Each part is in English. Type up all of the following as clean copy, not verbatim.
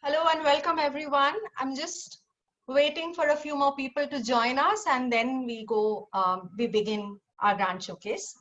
Hello and welcome everyone. I'm just waiting for a few more people to join us and then we begin our grant showcase.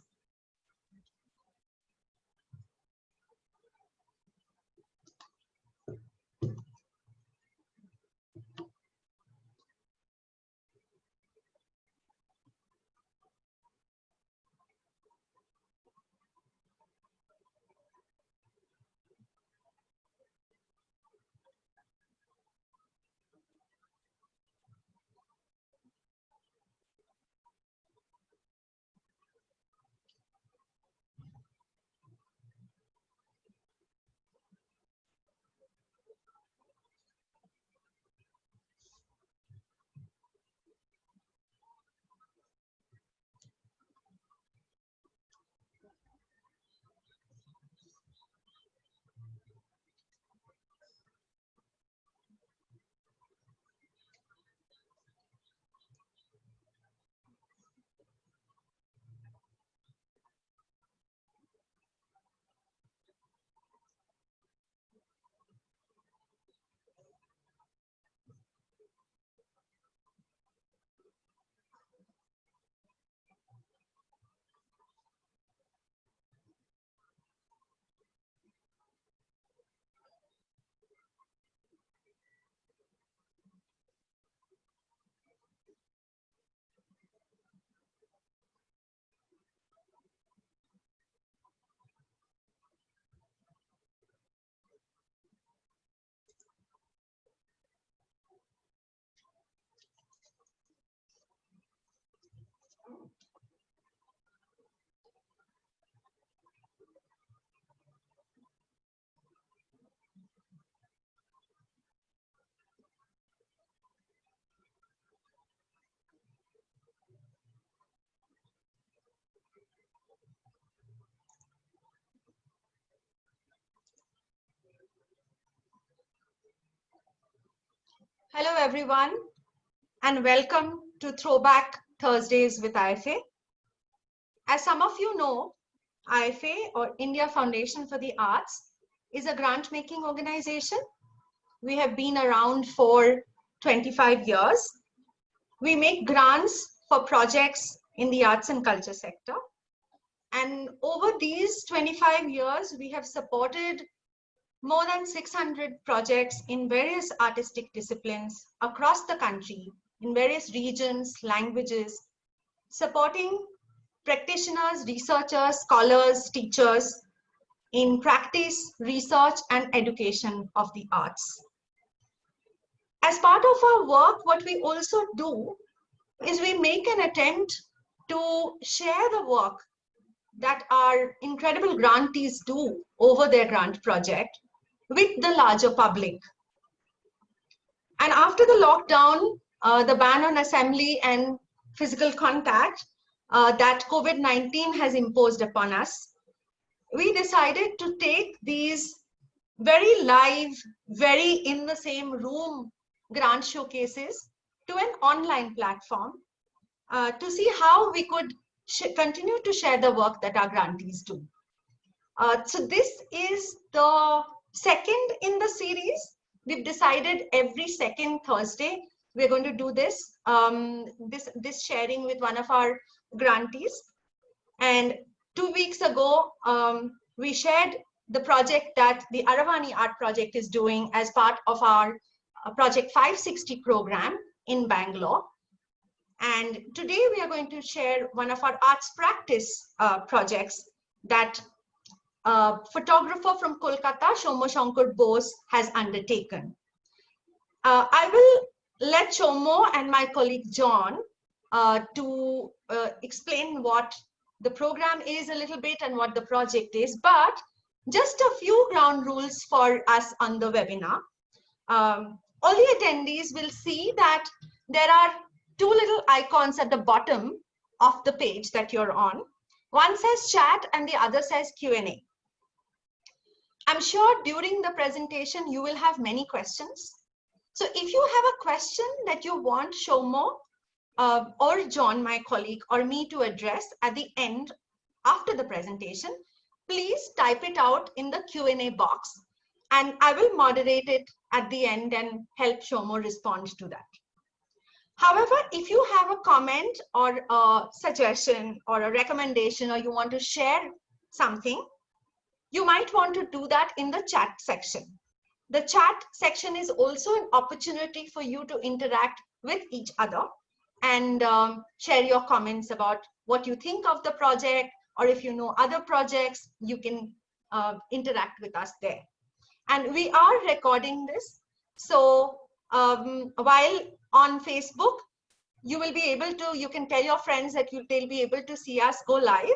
Hello everyone and welcome to Throwback Thursdays with IFA. As some of you know, IFA or India Foundation for the Arts is a grant making organization. We have been around for 25 years. We make grants for projects in the arts and culture sector. And over these 25 years, we have supported more than 600 projects in various artistic disciplines across the country, in various regions, languages, supporting practitioners, researchers, scholars, teachers in practice, research, and education of the arts. As part of our work, what we also do is we make an attempt to share the work that our incredible grantees do over their grant project with the larger public. And after the lockdown, the ban on assembly and physical contact that COVID-19 has imposed upon us, we decided to take these very live, very in the same room grant showcases to an online platform to see how we could continue to share the work that our grantees do. So this is the second in the series. We've decided every second Thursday we're going to do this this sharing with one of our grantees. And 2 weeks ago we shared the project that the Aravani Art Project is doing as part of our Project 560 program in Bangalore. And today we are going to share one of our arts practice projects that photographer from Kolkata, Soumya Sankar Bose, has undertaken. I will let Soumya and my colleague John to explain what the program is a little bit and what the project is, but just a few ground rules for us on the webinar. All the attendees will see that there are two little icons at the bottom of the page that you're on. One says chat and the other says Q&A. I'm sure during the presentation, you will have many questions. So if you have a question that you want Soumya or John, my colleague, or me to address at the end after the presentation, please type it out in the Q&A box and I will moderate it at the end and help Shomo respond to that. However, if you have a comment or a suggestion or a recommendation, or you want to share something, you might want to do that in the chat section. The chat section is also an opportunity for you to interact with each other and share your comments about what you think of the project, or if you know other projects, you can interact with us there. And we are recording this. So while on Facebook, you will be able to, you can tell your friends that they'll be able to see us go live.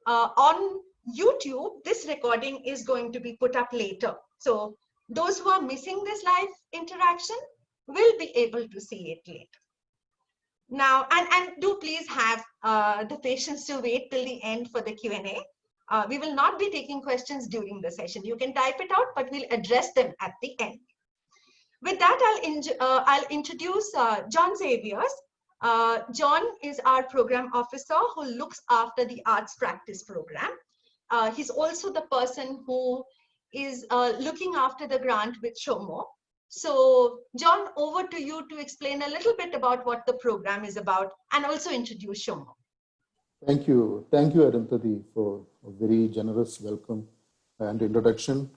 On YouTube, this recording is going to be put up later. So those who are missing this live interaction will be able to see it later. Now, and do please have the patience to wait till the end for the Q&A. We will not be taking questions during the session. You can type it out, but we'll address them at the end. With that, I'll introduce John Xaviers. John is our program officer who looks after the arts practice program. He's also the person who is looking after the grant with Shomo. So John, over to you to explain a little bit about what the program is about and also introduce Shomo. Thank you, Arundhati, for a very generous welcome and introduction.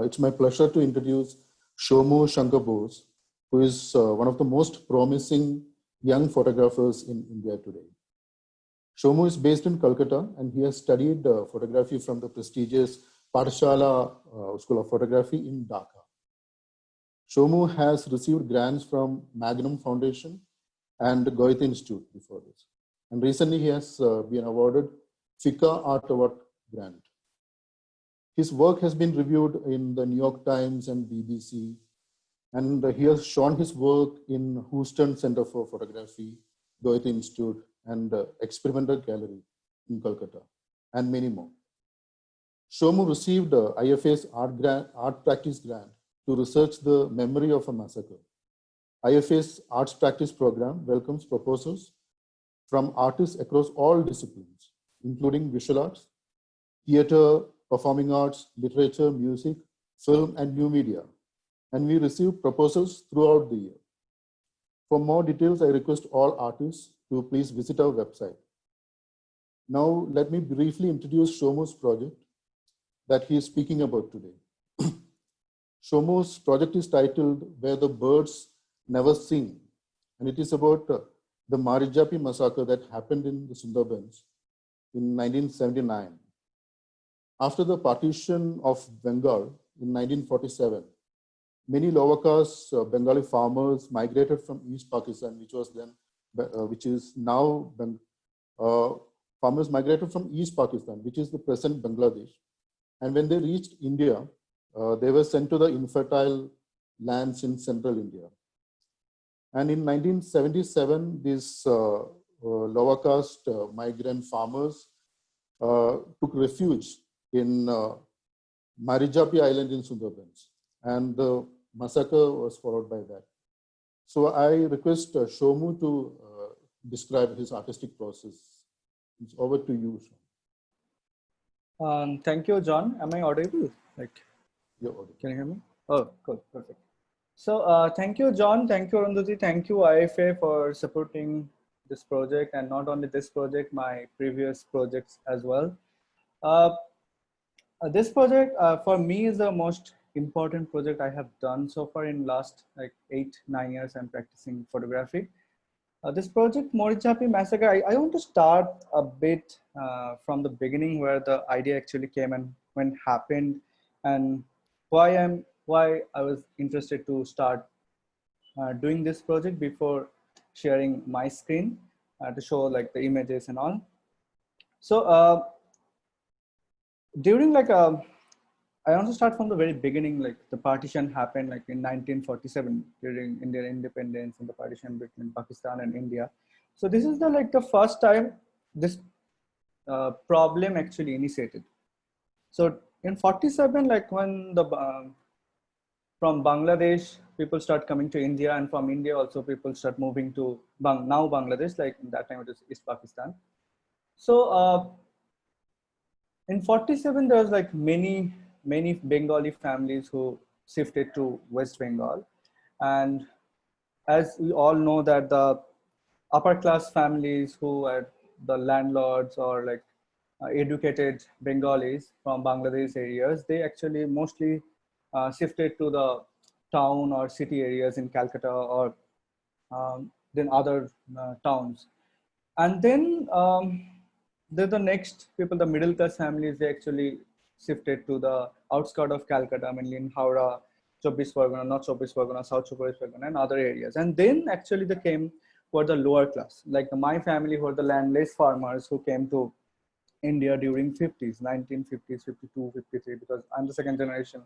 It's my pleasure to introduce Soumya Sankar Bose, who is one of the most promising young photographers in India today. Soumya is based in Calcutta, and he has studied photography from the prestigious Pathshala School of Photography in Dhaka. Soumya has received grants from Magnum Foundation and the Goethe Institute before this. And recently he has been awarded FICA Art Award grant. His work has been reviewed in the New York Times and BBC, and he has shown his work in Houston Center for Photography, Goethe Institute, and Experimental Gallery in Calcutta, and many more. Soumya received IFA's art practice grant to research the memory of a massacre. IFA's arts practice program welcomes proposals from artists across all disciplines, including visual arts, theater, performing arts, literature, music, film, and new media. And we receive proposals throughout the year. For more details, I request all artists to please visit our website. Now, let me briefly introduce Soumya's project that he is speaking about today. Soumya's project is titled Where the Birds Never Sing, and it is about the Marichjhapi massacre that happened in the Sundarbans in 1979. After the partition of Bengal in 1947, many lower caste Bengali farmers migrated from East Pakistan, which is now farmers migrated from East Pakistan, which is the present Bangladesh. And when they reached India, they were sent to the infertile lands in central India. And in 1977, these lower caste migrant farmers took refuge in Marichjhapi Island in Sundarban, and the massacre was followed by that. So I request Soumya to describe his artistic process. It's over to you, Soumya. Thank you, John. Am I audible? You're audible. Can you hear me? Oh, cool, perfect. So thank you, John. Thank you, Arundhati. Thank you, IFA, for supporting this project, and not only this project, my previous projects as well. This project for me is the most important project I have done so far in last 8-9 years. I'm practicing photography. This project, Marichjhapi Massacre, I want to start a bit from the beginning, where the idea actually came and when it happened, and why I was interested to start doing this project before sharing my screen to show the images and all. So during I want to start from the very beginning. The partition happened in 1947 during Indian independence and the partition between Pakistan and India. So this is the first time this problem actually initiated. So in 47, when the from Bangladesh people start coming to India, and from India also people start moving to now Bangladesh. In that time it was East Pakistan. So in 47 there was many Bengali families who shifted to West Bengal. And as we all know that the upper class families who are the landlords or like educated Bengalis from Bangladesh areas, they actually mostly shifted to the town or city areas in Calcutta or then other towns. And then the next people, the middle class families, they actually shifted to the outskirts of Calcutta, mainly in Howrah, Chobbish Pargana, North Chobbish Pargana, South Chobbish Pargana, and other areas. And then actually they came for the lower class, like my family were the landless farmers who came to India during 50s, 1950s, 52, 53, because I'm the second generation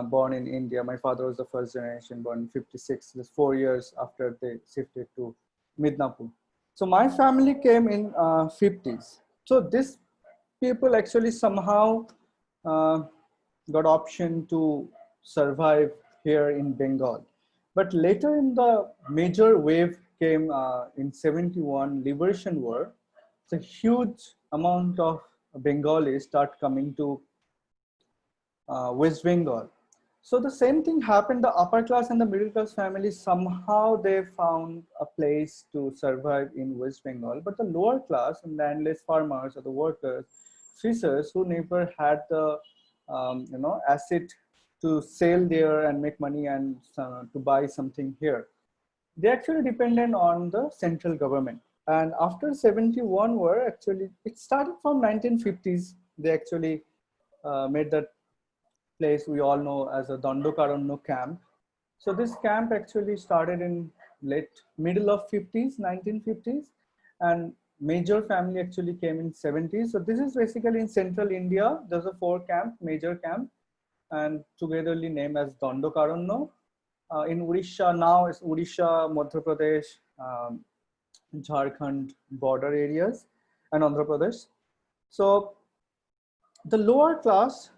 born in India. My father was the first generation born in 56, just 4 years after they shifted to Midnapur. So my family came in 50s. So this people actually somehow uh, got option to survive here in Bengal. But later in the major wave came in 71 Liberation War. It's a huge amount of Bengalis start coming to West Bengal. So the same thing happened. The upper class and the middle class families, somehow they found a place to survive in West Bengal. But the lower class and landless farmers or the workers, fishers who never had the asset to sell there and make money and to buy something here, they actually depended on the central government. And after 71 war, actually it started from 1950s. They actually made that place we all know as a Dandokaranya camp. So this camp actually started in middle of 50s, 1950s, and major family actually came in 70s. So this is basically in central India. There's a 4 camp, major camp, and togetherly named as Dandokaranya. In Odisha now, it's Odisha, Madhya Pradesh, Jharkhand border areas, and Andhra Pradesh. So the lower class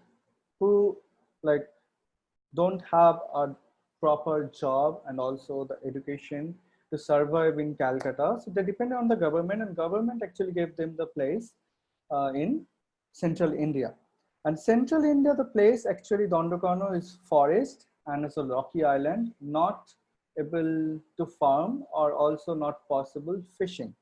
who like don't have a proper job and also the education to survive in Calcutta, so they depend on the government, and government actually gave them the place in central India. And central India, the place actually Dandakano is forest and it's a rocky island, not able to farm or also not possible fishing.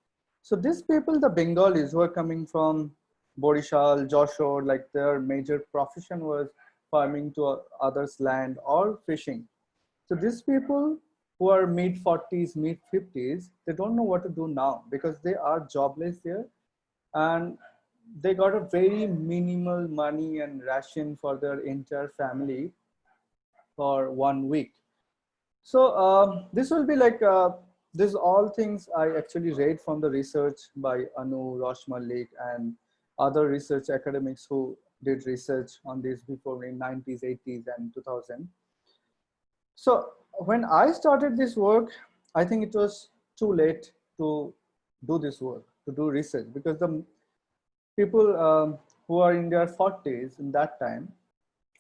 So these people, the Bengalis who are coming from Borishal, Joshore, like their major profession was farming to others' land or fishing. So these people who are mid 40s, mid 50s, they don't know what to do now because they are jobless there, and they got a very minimal money and ration for their entire family for 1 week. So this will be like, this all things I actually read from the research by Anu, Rosh Malik, and other research academics who did research on this before in 90s, 80s, and 2000. So when I started this work, I think it was too late to do this work, to do research, because the people who are in their 40s in that time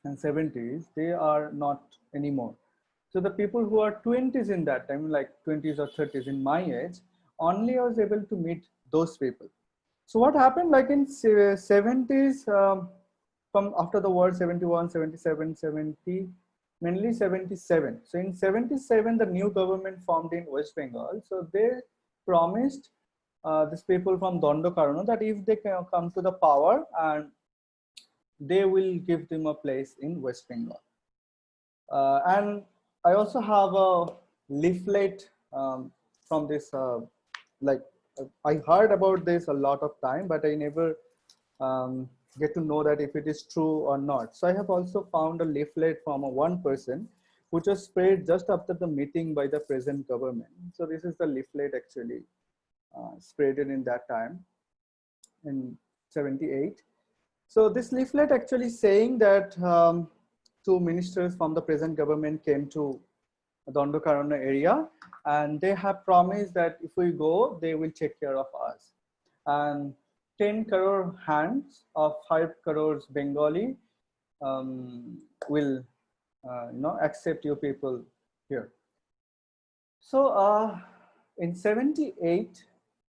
and 70s, they are not anymore. So the people who are 20s in that time, like 20s or 30s in my age, only I was able to meet those people. So what happened, like in 70s, from after the war, 71, 77, 70, mainly 77. So in 77, the new government formed in West Bengal. So they promised these people from Dandokaranya that if they can come to the power, and they will give them a place in West Bengal. And I also have a leaflet from this, like I heard about this a lot of time, but I never get to know that if it is true or not. So I have also found a leaflet from one person, which was spread just after the meeting by the present government. So this is the leaflet actually spread in that time in 78. So this leaflet actually saying that 2 ministers from the present government came to the Dandokaranya area, and they have promised that if we go, they will take care of us. And 10 crore hands of 5 crores Bengali will accept you people here. So in 78,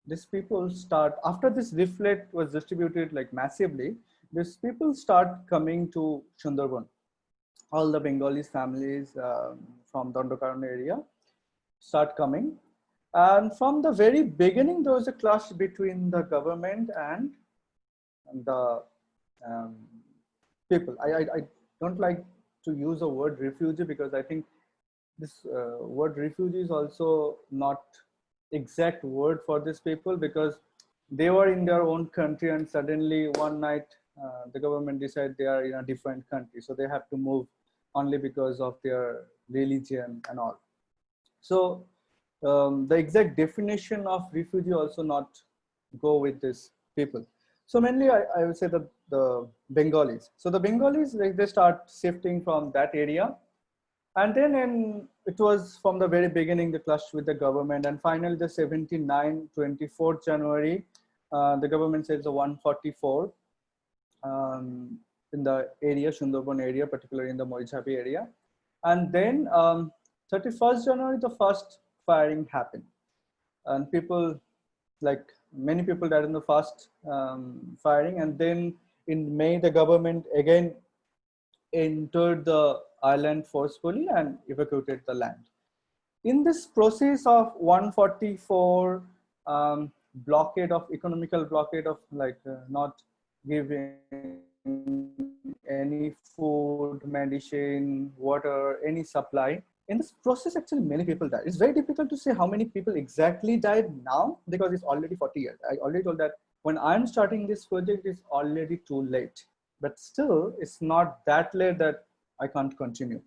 these people start, after this leaflet was distributed like massively, these people start coming to Sundarban. all the Bengalis families from Dandokaran area start coming. And from the very beginning, there was a clash between the government and the um, people. I don't like to use the word refugee because I think this word refugee is also not exact word for these people, because they were in their own country and suddenly one night the government decided they are in a different country, so they have to move only because of their religion and all. So the exact definition of refugee also not go with these people. So mainly I would say that the Bengalis. So the Bengalis, like, they start shifting from that area, and then it was from the very beginning the clash with the government, and finally the 24th January, the government says the 144 in the area, Sundarban area, particularly in the Marichjhapi area. And then 31st January, the first firing happened. And people, like many people died in the first firing. And then in May, the government again entered the island forcefully and evacuated the land. In this process of 144 blockade of economical blockade of not giving any food, medicine, water, any supply. In this process, actually, many people died. It's very difficult to say how many people exactly died now because it's already 40 years. I already told that when I'm starting this project, it's already too late. But still, it's not that late that I can't continue.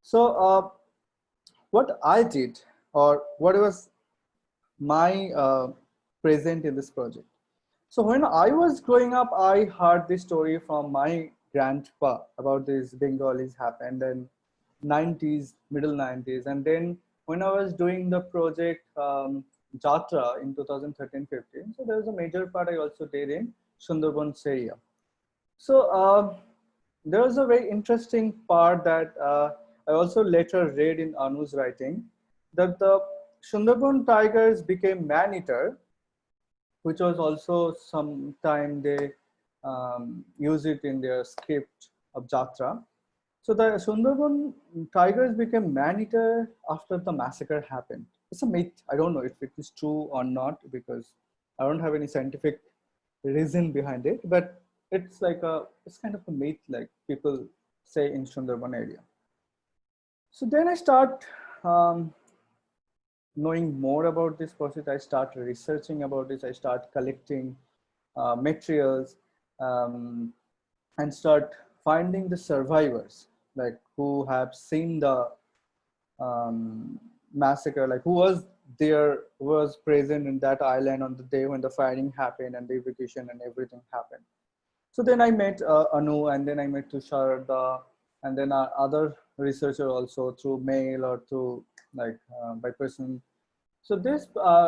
So what I did, or what was my present in this project. So when I was growing up, I heard this story from my grandpa about this Bengalis happened in 90s, middle 90s. And then when I was doing the project Jatra in 2013-15, so there was a major part I also did in Sundarban area. So there was a very interesting part that I also later read in Anu's writing, that the Sundarban tigers became man-eater, which was also sometime they use it in their script of Jatra. So the Sundarban tigers became man-eater after the massacre happened. It's a myth. I don't know if it is true or not because I don't have any scientific reason behind it, but it's kind of a myth like people say in Sundarban area. So then I start knowing more about this process. I start researching about this. I start collecting materials and start finding the survivors, like who have seen the massacre, like who was there, who was present in that island on the day when the firing happened and the evacuation and everything happened. So then I met Anu, and then I met Tushar, and then other researcher also through mail or through by person. So this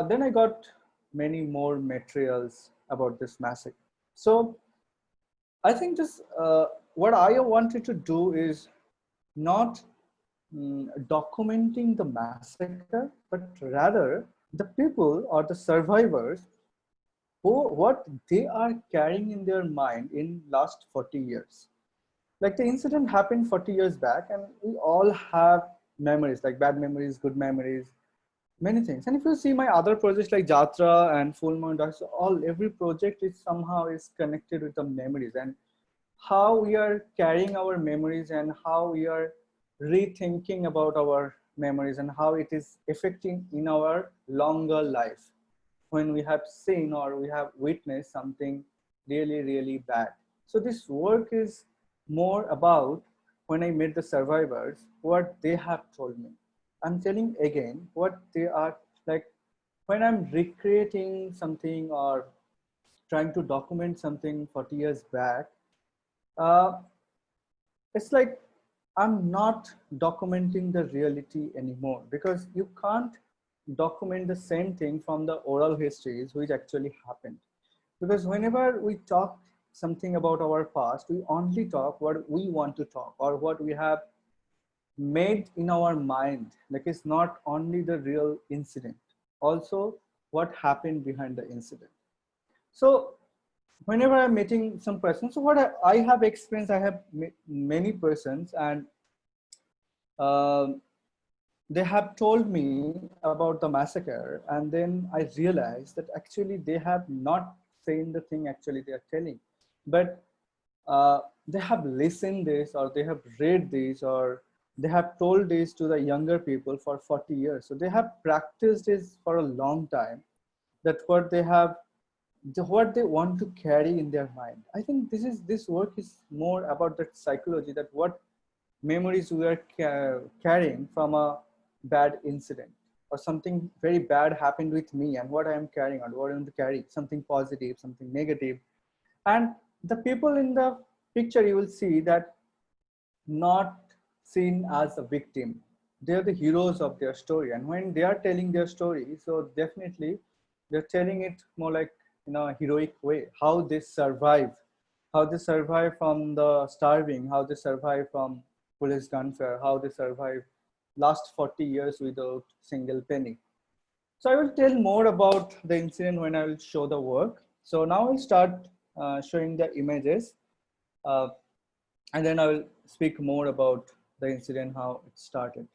then I got many more materials about this massacre. So I think this what I wanted to do is not documenting the massacre, but rather the people or the survivors what they are carrying in their mind in last 40 years. Like the incident happened 40 years back, and we all have memories, like bad memories, good memories, many things. And if you see my other projects like Jatra and Full Moon, every project is somehow is connected with the memories and how we are carrying our memories and how we are rethinking about our memories and how it is affecting in our longer life when we have seen or we have witnessed something really, really bad. So this work is more about when I met the survivors, what they have told me. I'm telling again what they are like when I'm recreating something or trying to document something 40 years back. It's like I'm not documenting the reality anymore because you can't document the same thing from the oral histories which actually happened. Because whenever we talk something about our past, we only talk what we want to talk or what we have made in our mind. Like it's not only the real incident, also what happened behind the incident. So whenever I'm meeting some person, so what I have experienced, I have met many persons, and um they have told me about the massacre, and then I realized that actually they have not saying the thing actually they are telling, but they have listened this, or they have read this, or they have told this to the younger people for 40 years. So they have practiced this for a long time. That what they have, what they want to carry in their mind. I think this work is more about that psychology, that what memories we are carrying from a bad incident, or something very bad happened with me, and what I am carrying, or what I want to carry, something positive, something negative. And the people in the picture, you will see that not seen as a victim. They are the heroes of their story. And when they are telling their story, so definitely they're telling it more like in a heroic way, how they survive from the starving, how they survive from police gunfire, how they survive last 40 years without single penny. So I will tell more about the incident when I will show the work. So now I'll start showing the images. Uh, and then I will speak more about the incident, how it started.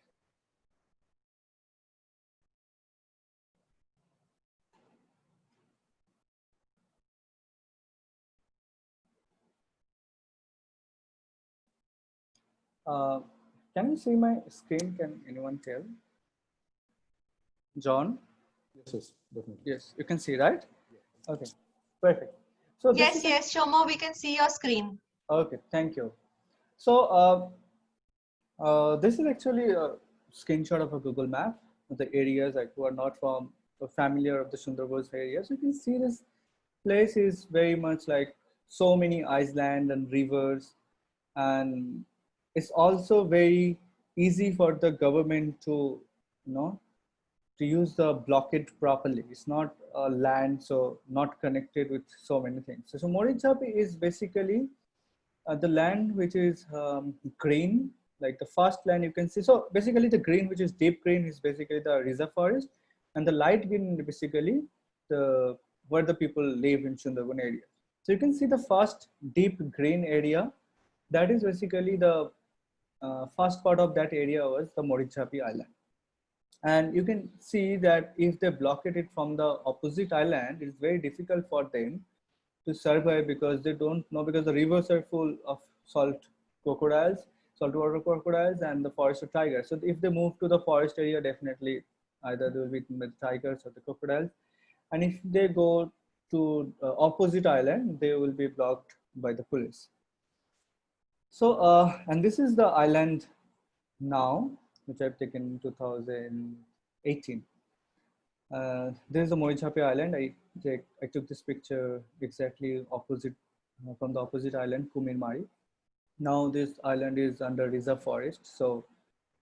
Uh, can you see my screen? Can anyone tell? John? Yes, yes, definitely. Yes, you can see, right? Okay, perfect. So this Yes, is yes, Shomo, we can see your screen. okay, thank you. So this is actually a screenshot of a Google map of the areas like who are not from familiar of the Sundarban area. So you can see this place is very much like so many islands and rivers, and it's also very easy for the government to, you know, to use the blockade properly. It's not land, so not connected with so many things. So Marichjhapi is basically the land which is green, like the first land you can see. So basically the green, which is deep green, is basically the reserve forest, and the light green basically the where the people live in Sundarban area. So you can see the first deep green area. That is basically the first part of that area was the Marichjhapi Island. And you can see that if they blockade it from the opposite island, it's very difficult for them to survive, because they don't know, because the rivers are full of crocodiles, saltwater crocodiles, and the forest of tigers. So if they move to the forest area, definitely either they will be eaten by the tigers or the crocodiles. And if they go to opposite island, they will be blocked by the police. So, and this is the island now, which I've taken in 2018. This is the Marichjhapi Island. I took this picture exactly opposite from the opposite island, Kumirmari. Now this island is under reserve forest, so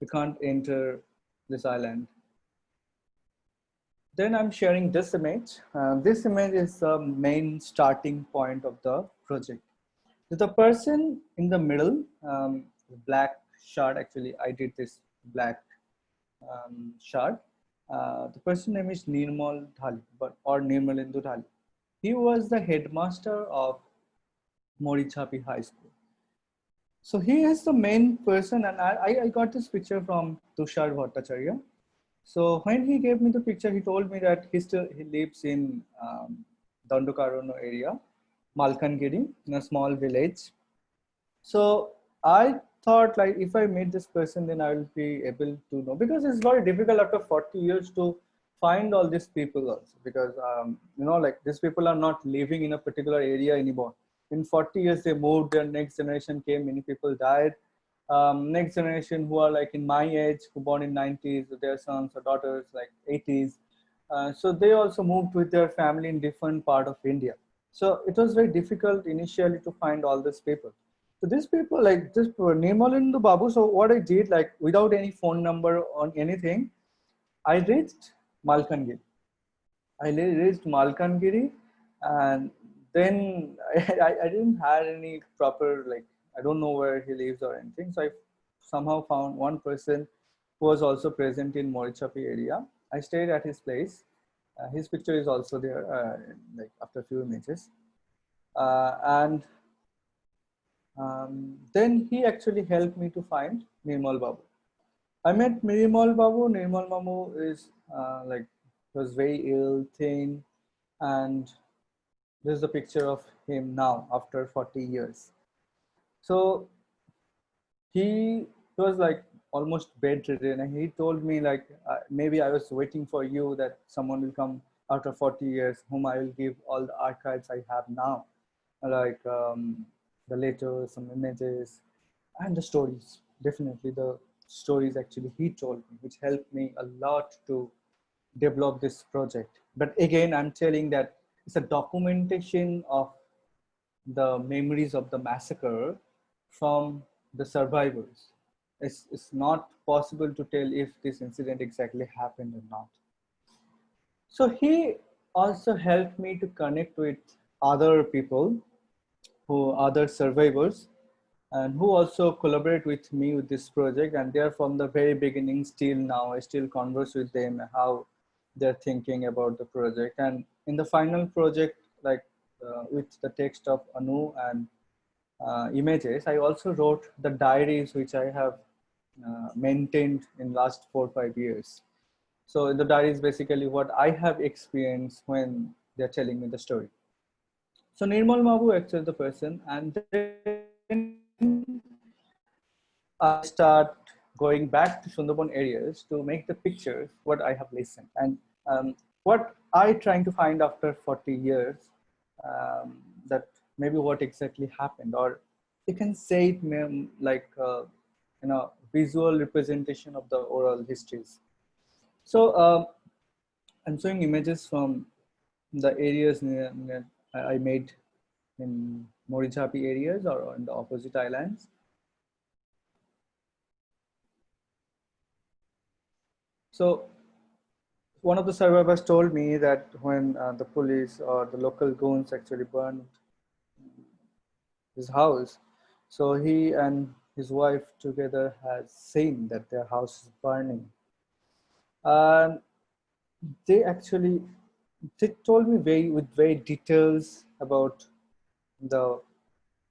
we can't enter this island. Then I'm sharing this image. This image is the main starting point of the project. The person in the middle, black shirt, actually I did this black shirt. The person name is Nirmal Dhali, or Nirmalendu Dhali. He was the headmaster of Marichjhapi High School. So he is the main person, and I got this picture from Tushar Bhattacharya. So when he gave me the picture, he told me that he lives in Dandukarono area, Malkangiri, in a small village. So I thought, like, if I meet this person, then I will be able to know, because it's very difficult after 40 years to find all these people also, because you know, like, these people are not living in a particular area anymore. In 40 years they moved, their next generation came, many people died. Next generation who are like in my age, who born in 90s, their sons or daughters like 80s, so they also moved with their family in different part of India. So it was very difficult initially to find all these people. So these people, like this Nirmalendu Babu, so what I did, like, without any phone number or anything, I reached Malkangiri. I reached Malkangiri, and then I didn't have any proper, like, I don't know where he lives or anything. So I somehow found one person who was also present in Marichjhapi area. I stayed at his place. His picture is also there, like after a few images. And then he actually helped me to find Nirmal Babu. I met Nirmal Babu. Nirmal Babu is like, was very ill, thin, and this is the picture of him now after 40 years. So he was like almost bedridden, and he told me like, maybe I was waiting for you, that someone will come after 40 years whom I will give all the archives I have now, like the letters, some images, and the stories. Definitely the stories actually he told me, which helped me a lot to develop this project. But again, I'm telling that it's a documentation of the memories of the massacre from the survivors. It's not possible to tell if this incident exactly happened or not. So he also helped me to connect with other people, who other survivors, and who also collaborate with me with this project. And they're from the very beginning still now. I still converse with them how they're thinking about the project. And in the final project, like with the text of Anu and images, I also wrote the diaries which I have maintained in last 4 or 5 years. So the diary is basically what I have experienced when they're telling me the story. So Nirmal Mabu actually the person, and then I start going back to Sundarban areas to make the pictures what I have listened, and what I trying to find after 40 years, that maybe what exactly happened, or you can say it like visual representation of the oral histories. So I'm showing images from the areas I made in Marichjhapi areas or in the opposite islands. So one of the survivors told me that when the police or the local goons actually burned his house, so he and his wife together has seen that their house is burning. And they actually, they told me with very details about the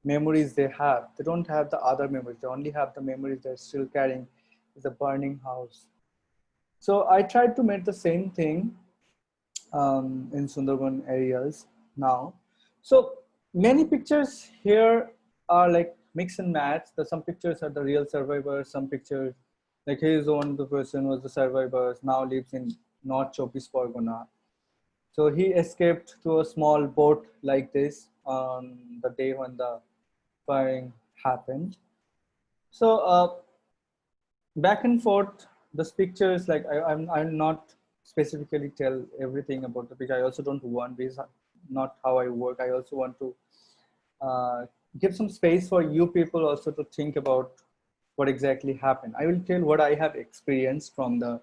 memories they have. They don't have the other memories. They only have the memories they're still carrying is the burning house. So I tried to make the same thing in Sundarban areas now. So many pictures here are like mix and match. Some pictures are the real survivors. Some pictures, like his own, the person was the survivors, now lives in North Chobis Pargona. So he escaped to a small boat like this on the day when the firing happened. So back and forth, the pictures, like I'm not specifically tell everything about the picture. I also don't want, this not how I work. I also want to give some space for you people also to think about what exactly happened. I will tell what I have experienced from the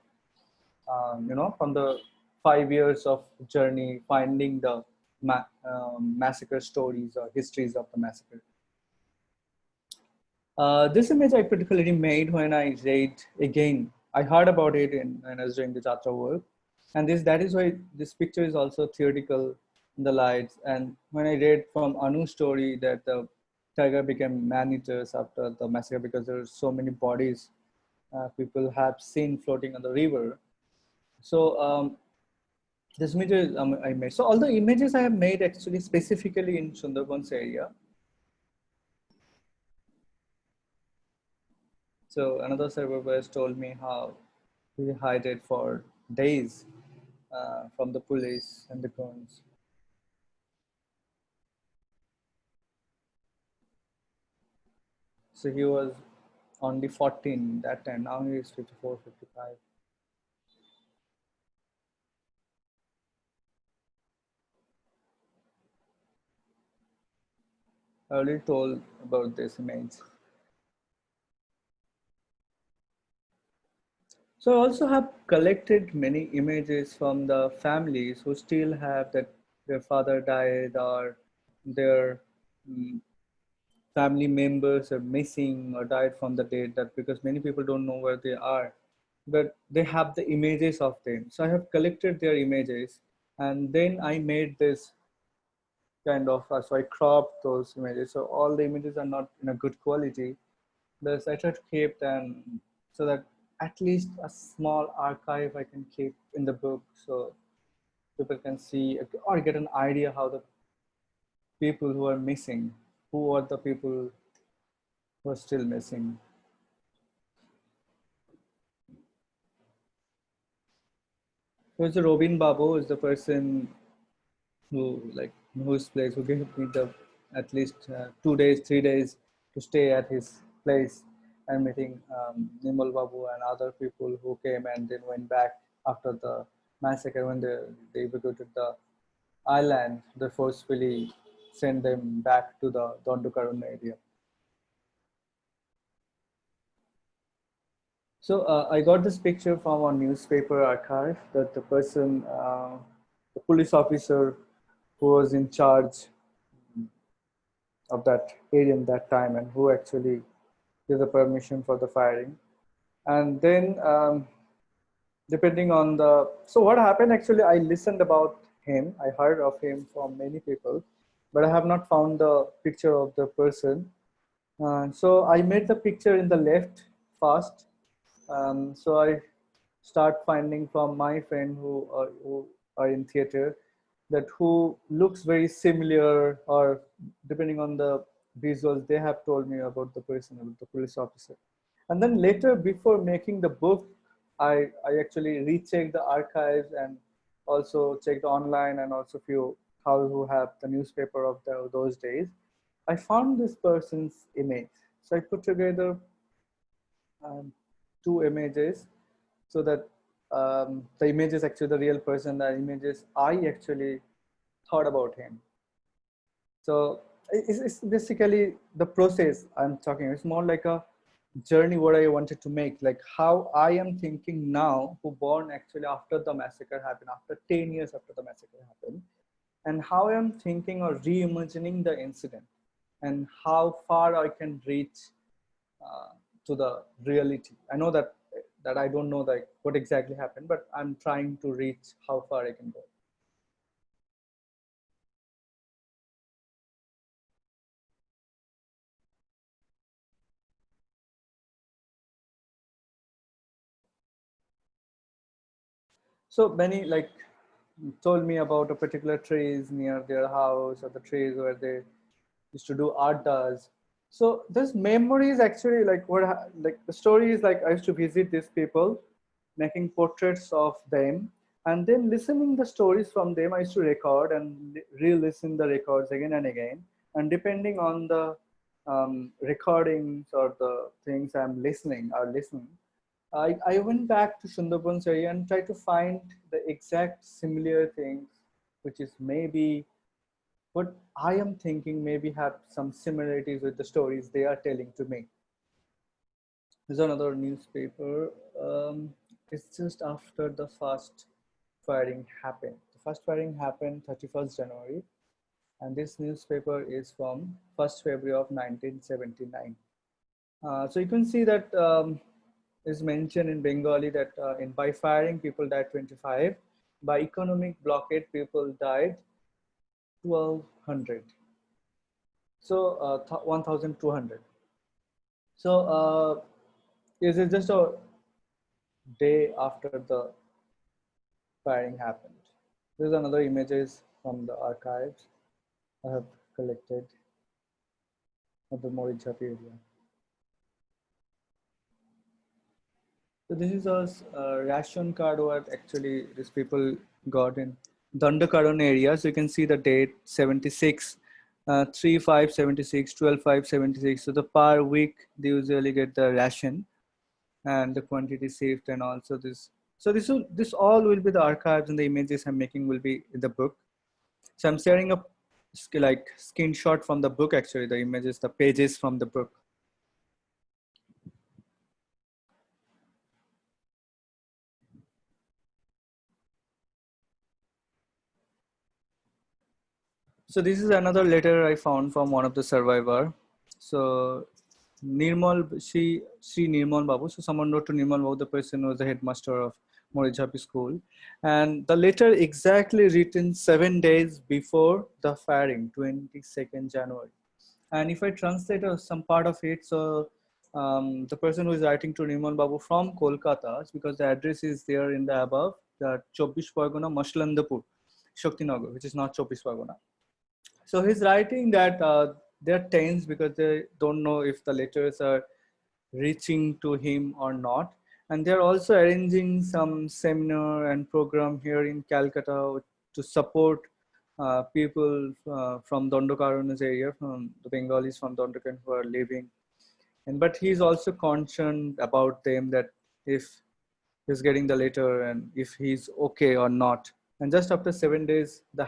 from the 5 years of journey finding the massacre stories or histories of the massacre. This image I particularly made when I read again. I heard about it when I was doing the Jatra work. And that is why this picture is also theoretical in the lights. And when I read from Anu's story that the tiger became man-eaters after the massacre because there are so many bodies people have seen floating on the river. So this image I made. So all the images I have made actually specifically in Sundarban's area. So another survivor has told me how he hid for days from the police and the guns. So he was only 14 that time. Now he is 54, 55. I already told about this image. So I also have collected many images from the families who still have that their father died or their family members are missing or died from the dead, that because many people don't know where they are, but they have the images of them. So I have collected their images, and then I made this kind of, so I cropped those images. So all the images are not in a good quality. Thus I try to keep them so that at least a small archive I can keep in the book, so people can see or get an idea how the people who are missing, who are the people who are still missing. So Robin Babu is the person who, like, whose place, who gave me the at least 2 days, 3 days to stay at his place and meeting Nimal Babu and other people who came and then went back after the massacre. When they evacuated the island, they forcefully sent them back to the Dondukarun area. So I got this picture from a newspaper archive that the person, the police officer who was in charge of that area in that time and who actually gave the permission for the firing. And then depending on the, so what happened actually, I listened about him, I heard of him from many people, but I have not found the picture of the person. So I made the picture in the left first. So I start finding from my friend who are in theater, that who looks very similar, or depending on the visuals, they have told me about the person, about the police officer. And then later, before making the book, I actually rechecked the archives and also checked online, and also few how who have the newspaper of those days. I found this person's image. So I put together two images, so that the image is actually the real person, the images I actually thought about him. So it's basically the process I'm talking. It's more like a journey what I wanted to make, like how I am thinking now, who born actually after the massacre happened, after 10 years after the massacre happened, and how I am thinking or reimagining the incident, and how far I can reach to the reality. I know that I don't know like what exactly happened, but I'm trying to reach how far I can go. So many like told me about a particular trees near their house, or the trees where they used to do art does. So this memory is actually like like the story is like I used to visit these people, making portraits of them, and then listening the stories from them. I used to record and re-listen the records again and again, and depending on the recordings or the things I'm listening or listening, I went back to Sundarban area and tried to find the exact similar things, which is maybe what I am thinking maybe have some similarities with the stories they are telling to me. There's another newspaper. It's just after the first firing happened. The first firing happened 31st January, and this newspaper is from 1st February of 1979. So you can see that is mentioned in Bengali that by firing people died 25, by economic blockade people died 1200. So 1200. So is it just a day after the firing happened? There's another images from the archives I have collected of the Marichjhapi area. So this is a ration card what actually these people got in Dondukarun area. So you can see the date 76, 3/5/76, 12/5/76. So the per week they usually get the ration and the quantity saved, and also this. So this all will be the archives, and the images I'm making will be in the book. So I'm sharing a like screenshot from the book, actually the images, the pages from the book. So this is another letter I found from one of the survivor. So Nirmal, Sri Nirmal Babu. So someone wrote to Nirmal Babu, the person who was the headmaster of Marichjhapi school. And the letter exactly written 7 days before the firing, 22nd January. And if I translate some part of it, so the person who is writing to Nimal Babu from Kolkata, because the address is there in the above, the 24 Pargona, Mashlandapur, Shaktinagar, which is not 24 Pargona. So he's writing that they're tense because they don't know if the letters are reaching to him or not. And they're also arranging some seminar and program here in Calcutta to support people from Dondokaran's area, from the Bengalis from Dondokaran who are living. And but he's also concerned about them, that if he's getting the letter and if he's okay or not. And just after 7 days, the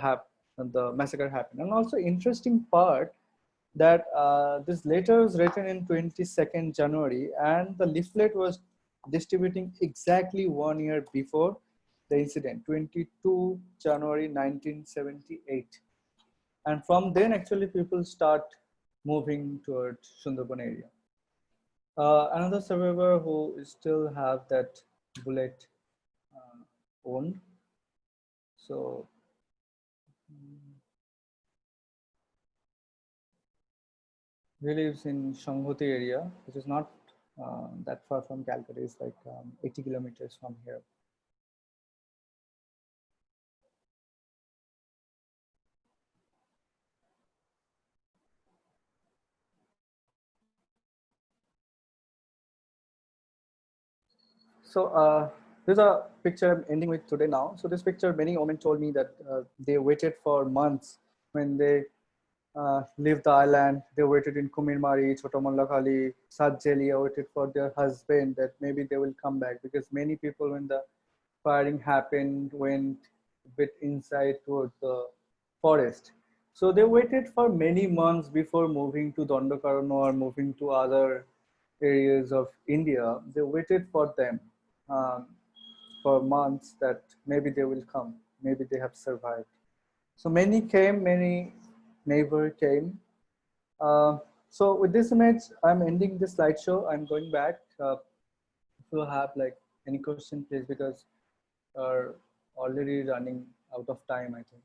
massacre happened. And also interesting part that this letter was written in 22nd January, and the leaflet was distributing exactly 1 year before the incident, 22 January 1978. And from then, actually, people start moving towards Sundarban area. Another survivor who still have that bullet owned. So he lives in Shanghoti area, which is not that far from Calcutta. It's like 80 kilometers from here. So there's a picture I'm ending with today now. So this picture, many women told me that they waited for months when they left the island. They waited in Kumirmari, Chotomallakali, Sajjelia, waited for their husband that maybe they will come back, because many people, when the firing happened, went a bit inside towards the forest. So they waited for many months before moving to Dondokarno or moving to other areas of India. They waited for them for months that maybe they will come, maybe they have survived. So many came, many never came. So with this image, I'm ending the slideshow. I'm going back. If you have like any question, please, because are already running out of time, I think.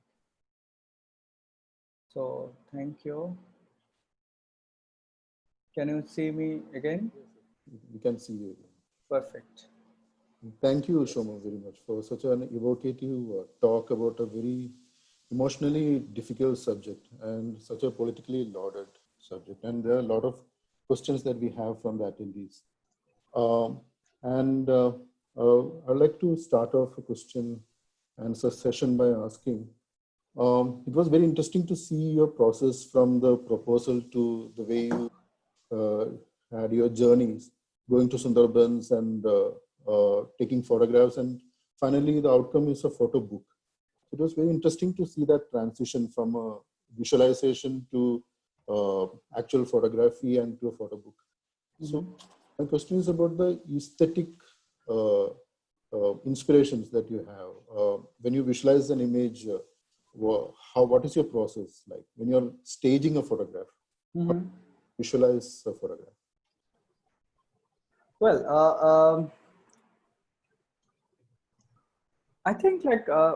So thank you. Can you see me again? We can see you. Perfect. Thank you, Soumya, very much for such an evocative talk about a very emotionally difficult subject and such a politically lauded subject. And there are a lot of questions that we have from the attendees. I'd like to start off a question answer session by asking, it was very interesting to see your process from the proposal to the way you had your journeys, going to Sundarbans and taking photographs, and finally the outcome is a photo book. It was very interesting to see that transition from a visualization to actual photography and to a photo book. So my question is about the aesthetic inspirations that you have. When you visualize an image, what is your process like? When you're staging a photograph, visualize a photograph? Well, I think like, I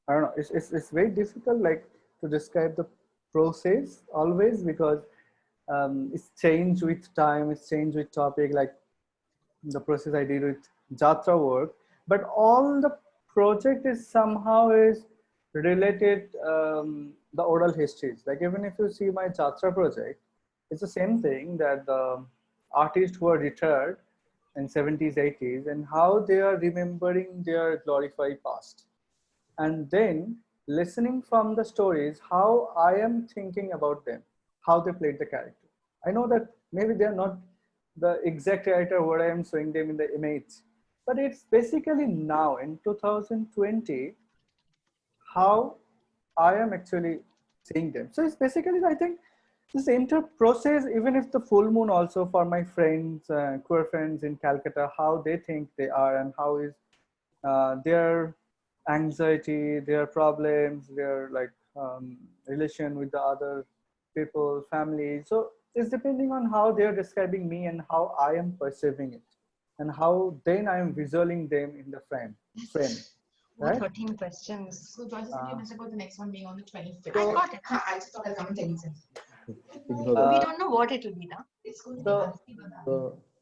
don't know, it's very difficult like to describe the process always, because it's changed with time, it's changed with topic, like the process I did with Jatra work, but all the project is somehow is related the oral histories. Like even if you see my Jatra project, it's the same thing, that the artists who are retired in 70s, 80s, and how they are remembering their glorified past. And then listening from the stories, how I am thinking about them, how they played the character. I know that maybe they're not the exact character what I am showing them in the image, but it's basically now in 2020, how I am actually seeing them. So it's basically, I think, this entire process, even if the full moon also for my friends, queer friends in Calcutta, how they think they are and how is their anxiety, their problems, their like relation with the other people, family. So it's depending on how they're describing me and how I am perceiving it. and how then I am visualizing them in the frame. Right? 13 questions. So Joyce, can you message about the next one being on the 25th? I got it. I just thought I'll come and tell you something. Ignore We that. don't know what it will be now. It's going to So, be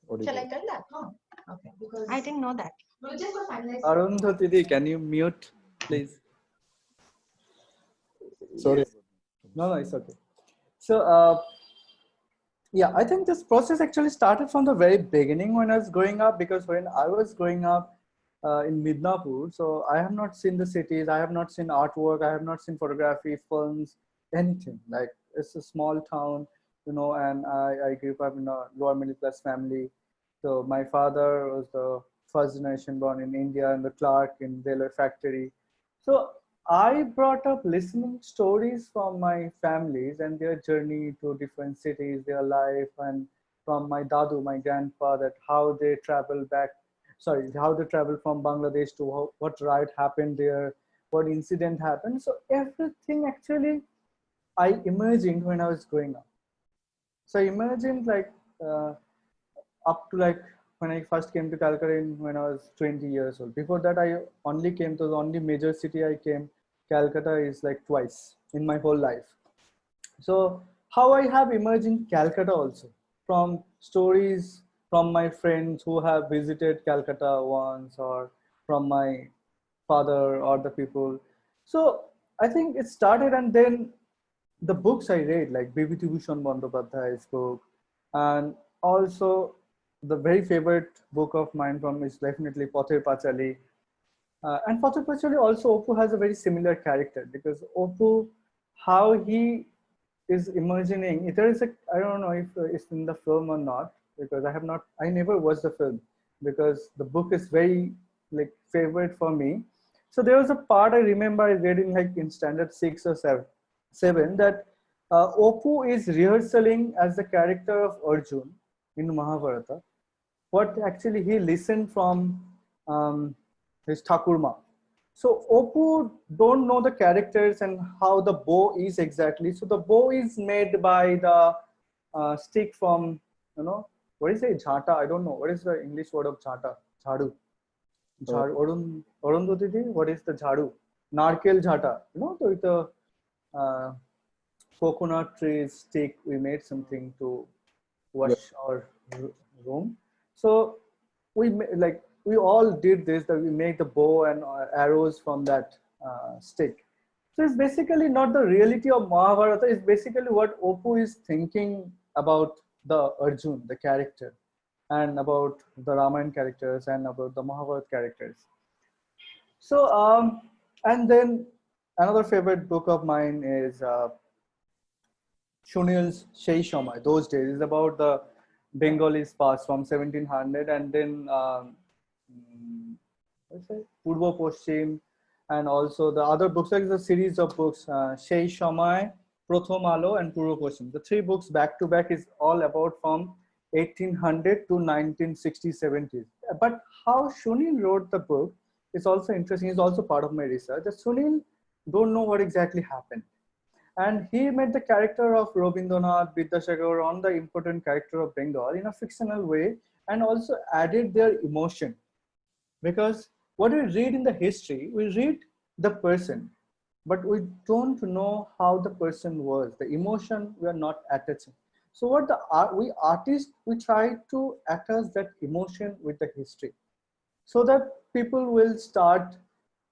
What is Shall I it? tell that? Oh, okay. Because I didn't know that. we just got finalized. Arundhati Didi, can you mute, please? Sorry. No, it's okay. So, yeah, I think this process actually started from the very beginning when I was growing up, because when I was growing up in Midnapur, so I have not seen the cities, I have not seen artwork, I have not seen photography, films, anything. Like, it's a small town, you know, and I grew up in a lower middle class family. So my father was the first generation born in India and the clerk in railway factory. So I brought up listening stories from my families and their journey to different cities, their life, and from my dadu, my grandpa, that how they travel back, how they travel from Bangladesh to what riot happened there, what incident happened. So everything actually I imagined when I was growing up. So I imagined like up to like when I first came to Calcutta when I was 20 years old. Before that, I only came to the only major city I came, Calcutta, is like twice in my whole life. So how I have imagined Calcutta also from stories from my friends who have visited Calcutta once, or from my father or the people. So I think it started, and then the books I read, like Bibhiti Bhushan Bandyopadhyay's book, and also the very favorite book of mine from is definitely Pather Pachali. And Pather Pachali also, Oppu has a very similar character, because Oppu, how he is imagining, there is a, I don't know if it's in the film or not, because I never watched the film, because the book is very like favorite for me. So there was a part I remember I read in like in standard 6 or 7 that Oppu is rehearsing as the character of Arjun in Mahabharata. What actually he listened from his Thakurma. So Oppu don't know the characters and how the bow is exactly. So the bow is made by the stick from, you know, what is it? Jhata? I don't know. What is the English word of jhata? Jhadu. Arundhati, what is the jhadu? Narkel jhata. You know, with the coconut tree stick, we made something to wash our room. So we all did this, that we make the bow and arrows from that stick. So it's basically not the reality of Mahabharata. It's basically what Oppu is thinking about the Arjun, the character, and about the Ramayana characters and about the Mahabharata characters. So and then another favorite book of mine is Shunil's Shei Shamay. Those days is about the Bengalis past from 1700, and then Purva Poshchim, and also the other books, like the series of books, Shei Shamay, Prothom Alo, and Purva Poshchim. The 3 books back to back is all about from 1800 to 1960s, 70s. But how Shunil wrote the book is also interesting. It's also part of my research. That Shunil don't know what exactly happened. And he made the character of Rabindranath, Vidyasagar on the important character of Bengal in a fictional way, and also added their emotion. Because what we read in the history, we read the person, but we don't know how the person was. The emotion we are not attaching. So what we artists, we try to attach that emotion with the history, so that people will start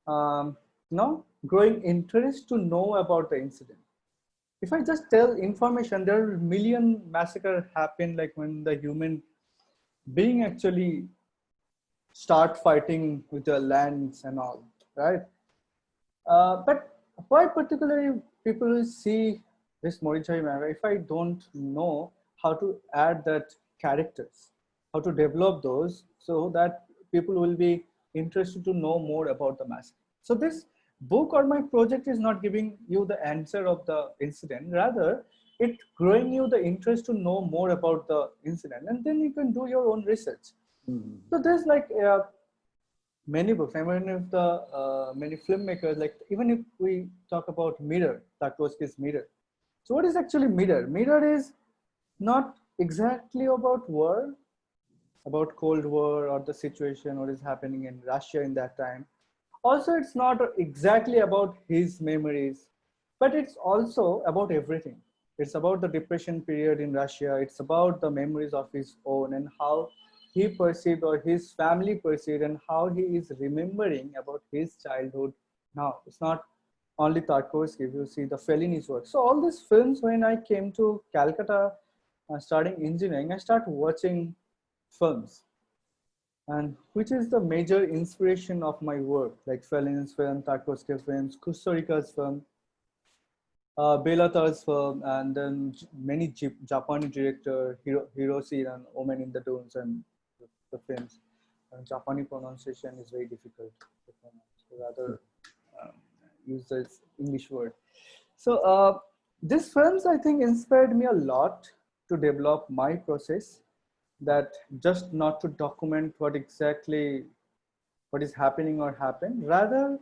growing interest to know about the incident. If I just tell information, there are million massacre happen, like when the human being actually start fighting with the lands and all, right? But why particularly people will see this Marichjhapi Island if I don't know how to add that characters, how to develop those, so that people will be interested to know more about the massacre. So this book or my project is not giving you the answer of the incident, rather it growing you the interest to know more about the incident, and then you can do your own research. So there's like many books. I mean, if the many filmmakers, like even if we talk about Mirror, Tarkovsky's Mirror. So what is actually Mirror? Mirror is not exactly about war, about Cold War or the situation, what is happening in Russia in that time. Also, it's not exactly about his memories, but it's also about everything. It's about the depression period in Russia. It's about the memories of his own and how he perceived or his family perceived and how he is remembering about his childhood now. It's not only Tarkovsky, if you see the Fellini's work. So all these films, when I came to Calcutta studying engineering, I started watching films, and which is the major inspiration of my work, like Fellini's film, Tarkovsky's films, Kustorika's film, Belatar's film, and then many Japanese director, Hiroshi and Omen in the Dunes, and the films. Japanese pronunciation is very difficult to pronounce, so rather use this English word. So these films, I think, inspired me a lot to develop my process, that just not to document what is happening or happened, rather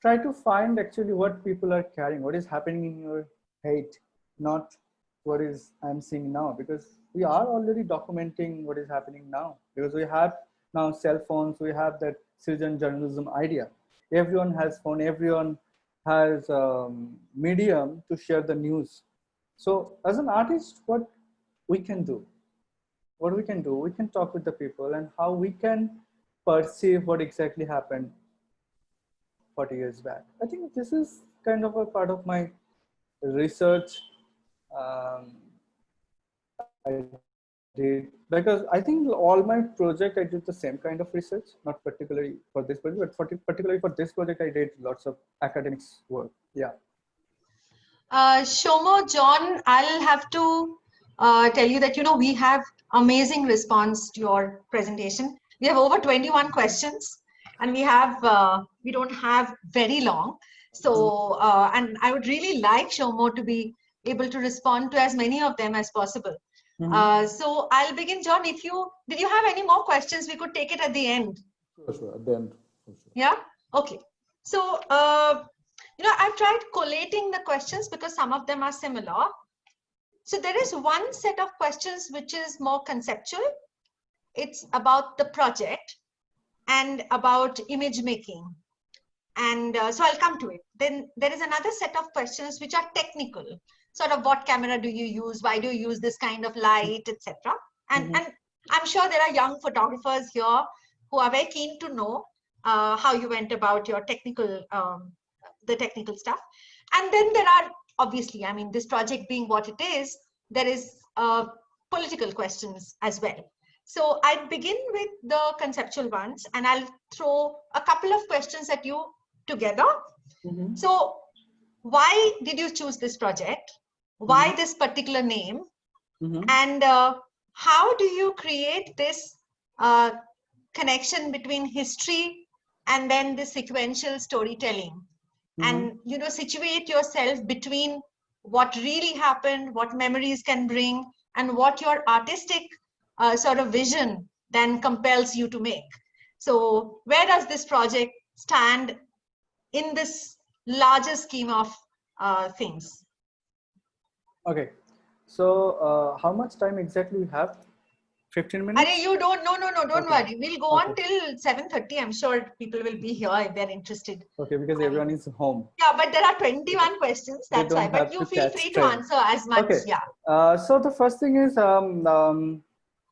try to find actually what people are carrying, what is happening in your head, not what is I'm seeing now, because we are already documenting what is happening now, because we have now cell phones, we have that citizen journalism idea. Everyone has phone, everyone has medium to share the news. So as an artist, what we can do, we can talk with the people and how we can perceive what exactly happened 40 years back. I think this is kind of a part of my research I did, because I think all my project I did the same kind of research, not particularly for this project, but particularly for this project I did lots of academics work. Yeah. Shomo, John, I'll have to tell you that, we have amazing response to your presentation. We have over 21 questions, and we don't have very long. So, and I would really like Shomo to be able to respond to as many of them as possible. So I'll begin, John. Did you have any more questions? We could take it at the end. Sure, at the end. For sure. Yeah. Okay. So, I've tried collating the questions because some of them are similar. So there is one set of questions which is more conceptual. It's about the project and about image making. And so I'll come to it. Then there is another set of questions which are technical. Sort of what camera do you use? Why do you use this kind of light, etc. And I'm sure there are young photographers here who are very keen to know how you went about your technical, the technical stuff. And then there are, obviously, I mean, this project being what it is, there is political questions as well. So I'll begin with the conceptual ones, and I'll throw a couple of questions at you together. So why did you choose this project? Why this particular name? And how do you create this connection between history and then the sequential storytelling? And, situate yourself between what really happened, what memories can bring, and what your artistic sort of vision then compels you to make. So where does this project stand in this larger scheme of things? Okay. So how much time exactly we have? 15 minutes? You don't, no, don't worry. We'll go on till 7:30. I'm sure people will be here if they're interested. Okay, because everyone is home. Yeah, but there are 21 questions. That's why. But you feel free to answer as much. Okay. Yeah. So the first thing is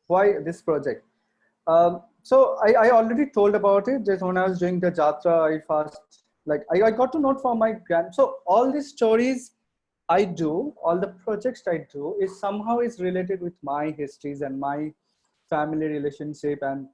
why this project? So I already told about it. Just when I was doing the Jatra, I got to know it from my So all these stories I do, all the projects I do is somehow is related with my histories and my family relationship and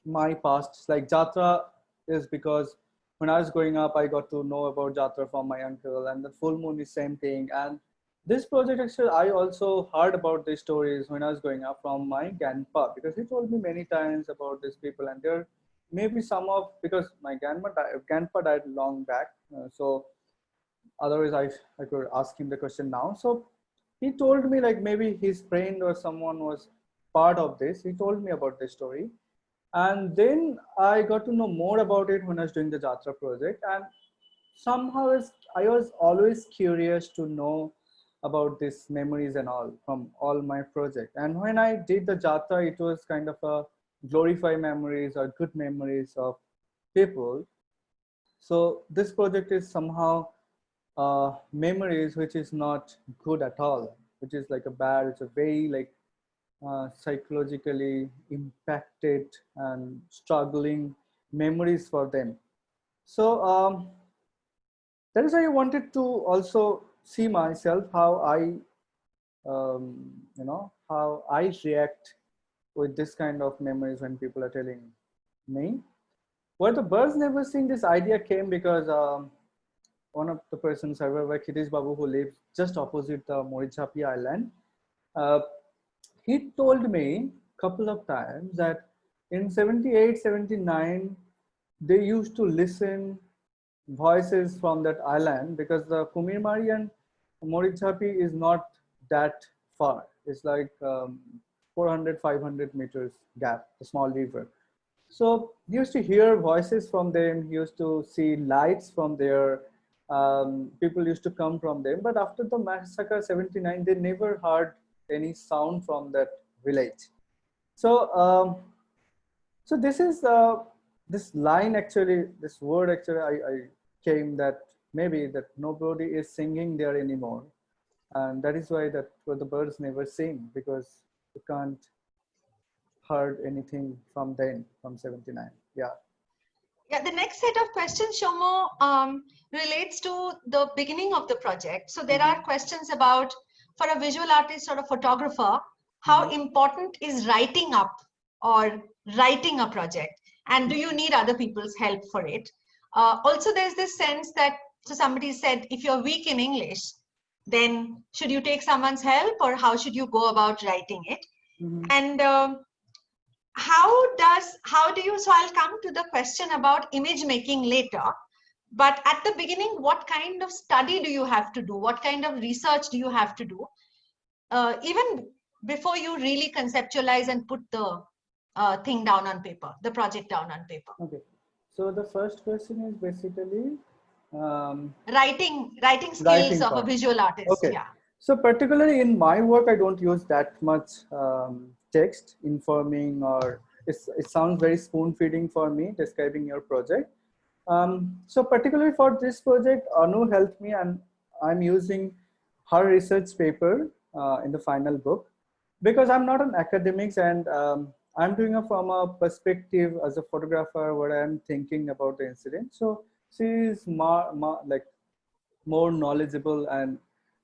my past. Like Jatra is because when I was growing up, I got to know about Jatra from my uncle, and the full moon is same thing. And this project actually, I also heard about these stories when I was growing up from my grandpa, because he told me many times about these people, and there may be because my grandpa died long back. So otherwise I could ask him the question now. So he told me like maybe his friend or someone was part of this. He told me about this story. And then I got to know more about it when I was doing the Jatra project. And somehow I was always curious to know about these memories and all from all my project. And when I did the Jatra, it was kind of a glorify memories or good memories of people. So this project is somehow memories which is not good at all, which is like a bad, it's a very like psychologically impacted and struggling memories for them. So that is why I wanted to also see myself how how I react with this kind of memories when people are telling me. Where the birds never sing, this idea came because one of the persons, however, Kitish Babu, who lives just opposite the Marichjhapi Island, uh, he told me a couple of times that in 78, 79, they used to listen voices from that island because the Kumirmari and Marichjhapi is not that far. It's like 400, 500 meters gap, a small river. So he used to hear voices from them. He used to see lights from there. People used to come from them. But after the massacre 79, they never heard any sound from that village. So, so this is this line actually, this word actually, I came that maybe that nobody is singing there anymore, and that is why that the birds never sing, because you can't heard anything from then, from 79. Yeah. Yeah, the next set of questions, Shomo, relates to the beginning of the project. So there are questions about, for a visual artist or a photographer, how important is writing up or writing a project? And do you need other people's help for it? Also, there's this sense that, so somebody said, if you're weak in English, then should you take someone's help, or how should you go about writing it? And how do you, so I'll come to the question about image making later, but at the beginning, what kind of study do you have to do, what kind of research do you have to do, even before you really conceptualize and put the thing down on paper, the project down on paper? Okay. So the first question is basically Writing skills writing of a part. visual artist. Okay. Yeah. So particularly in my work, I don't use that much text informing, or it sounds very spoon feeding for me describing your project. So particularly for this project, Anu helped me, and I'm using her research paper in the final book, because I'm not an academics, and I'm doing it from a perspective as a photographer where I'm thinking about the incident. So she is like more knowledgeable and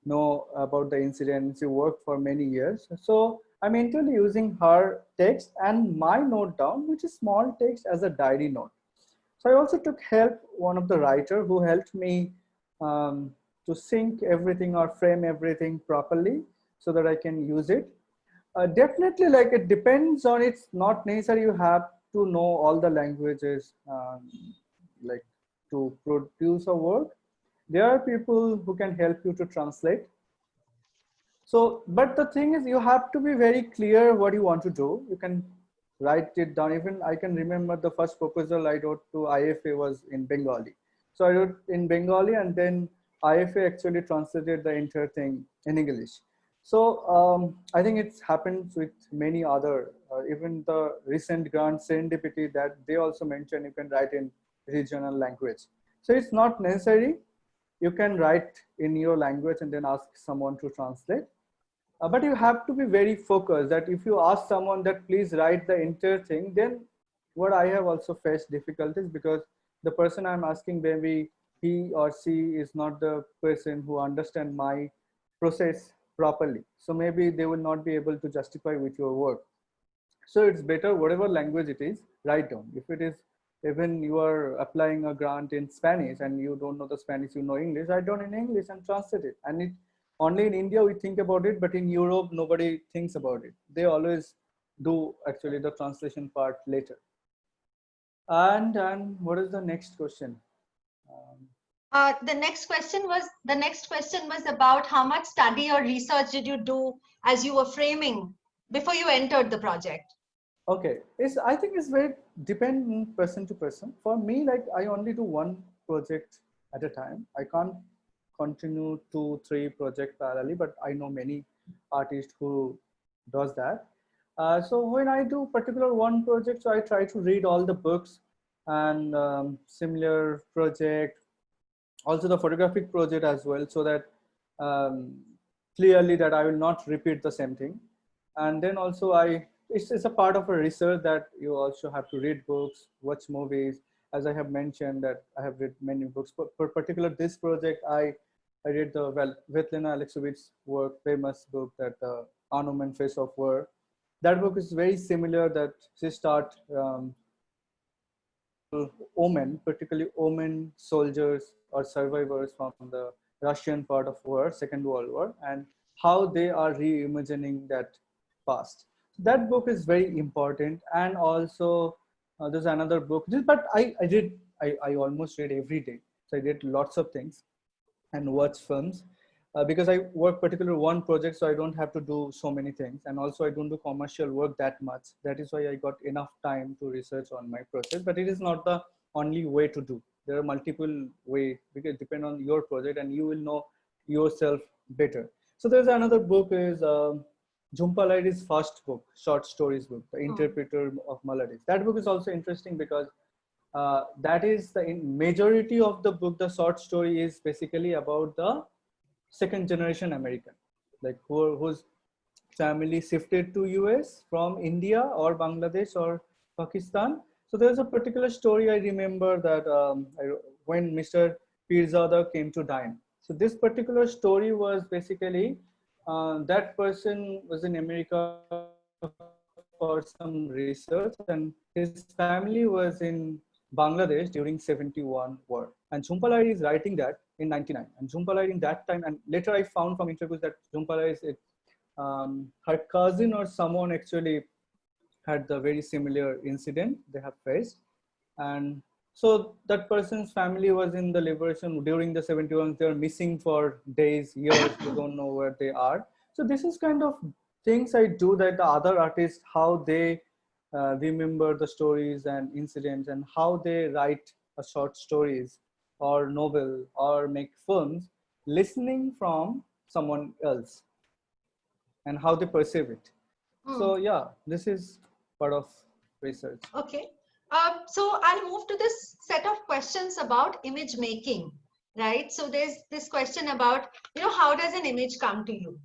know about the incident. She worked for many years. So I'm entirely using her text and my note down, which is small text, as a diary note. So I also took help one of the writer who helped me to sync everything or frame everything properly so that I can use it. Definitely, like, it depends on, it's not necessary you have to know all the languages like to produce a work. There are people who can help you to translate. So, but the thing is, you have to be very clear what you want to do. You can write it down. Even I can remember the first proposal I wrote to IFA was in Bengali. So I wrote in Bengali, and then IFA actually translated the entire thing in English. So I think it's happened with many other, even the recent grant serendipity, that they also mention you can write in regional language. So it's not necessary. You can write in your language and then ask someone to translate. But you have to be very focused, that if you ask someone that please write the entire thing, then what I have also faced difficulties, because the person I'm asking, maybe he or she is not the person who understand my process properly. So maybe they will not be able to justify with your work. So it's better, whatever language it is, write down. If it is, even you are applying a grant in Spanish and you don't know the Spanish, you know English, write down in English and translate it. And it only in India we think about it, but in Europe nobody thinks about it. They always do actually the translation part later. And what is the next question? The next question was about how much study or research did you do as you were framing before you entered the project? Okay, I think it's very dependent person to person. For me, like, I only do one project at a time. I can't continue 2, 3 projects parallelly, but I know many artists who does that. So when I do particular one project, so I try to read all the books and similar project, also the photographic project as well, so that um, clearly that I will not repeat the same thing. And then also it's a part of a research that you also have to read books, watch movies. As I have mentioned that I have read many books, but for particular this project, I read the Svetlana Alexievich's work, famous book that Unknown Face of War. That book is very similar that she start women, particularly women soldiers or survivors from the Russian part of war, Second World War, and how they are reimagining that past. That book is very important. And also there's another book, but I almost read every day. So I did lots of things and watch films because I work particularly one project, so I don't have to do so many things. And also I don't do commercial work that much. That is why I got enough time to research on my project, but it is not the only way to do. There are multiple ways because depend on your project and you will know yourself better. So there's another book is Jhumpa Lahiri's first book, short stories book, The Interpreter of Melodies. That book is also interesting because that is the majority of the book. The short story is basically about the second generation American, like whose family shifted to US from India or Bangladesh or Pakistan. So there's a particular story I remember that when Mr. Pirzada came to dine. So this particular story was basically that person was in America for some research and his family was in Bangladesh during 71 war. And Jhumpa Lahiri is writing that in 99. And Jhumpa Lahiri in that time, and later I found from interviews that Jhumpa Lahiri is her cousin or someone actually had the very similar incident they have faced. And so that person's family was in the liberation during the 71s. They're missing for days, years. They don't know where they are. So this is kind of things I do that the other artists, how they remember the stories and incidents and how they write a short stories or novel or make films, listening from someone else and how they perceive it. So yeah, this is part of research. Okay. So I'll move to this set of questions about image making, right? So there's this question about, how does an image come to you?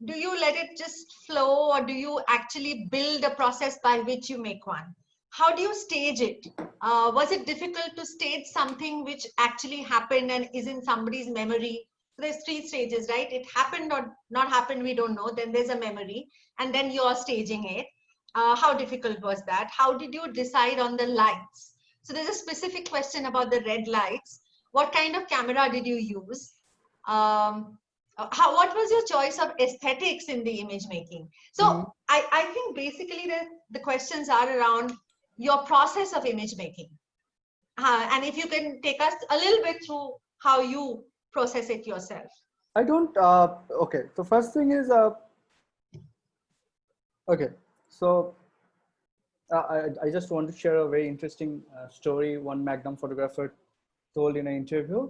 Do you let it just flow, or do you actually build a process by which you make one? How do you stage it? Was it difficult to stage something which actually happened and is in somebody's memory? So there's 3 stages, right? It happened or not happened, we don't know. Then there's a memory, and then you're staging it. How difficult was that? How did you decide on the lights? So there's a specific question about the red lights. What kind of camera did you use? What was your choice of aesthetics in the image making? So I think basically the questions are around your process of image making. And if you can take us a little bit through how you process it yourself. I don't, okay. So first thing is, okay. So I just want to share a very interesting story one Magnum photographer told in an interview.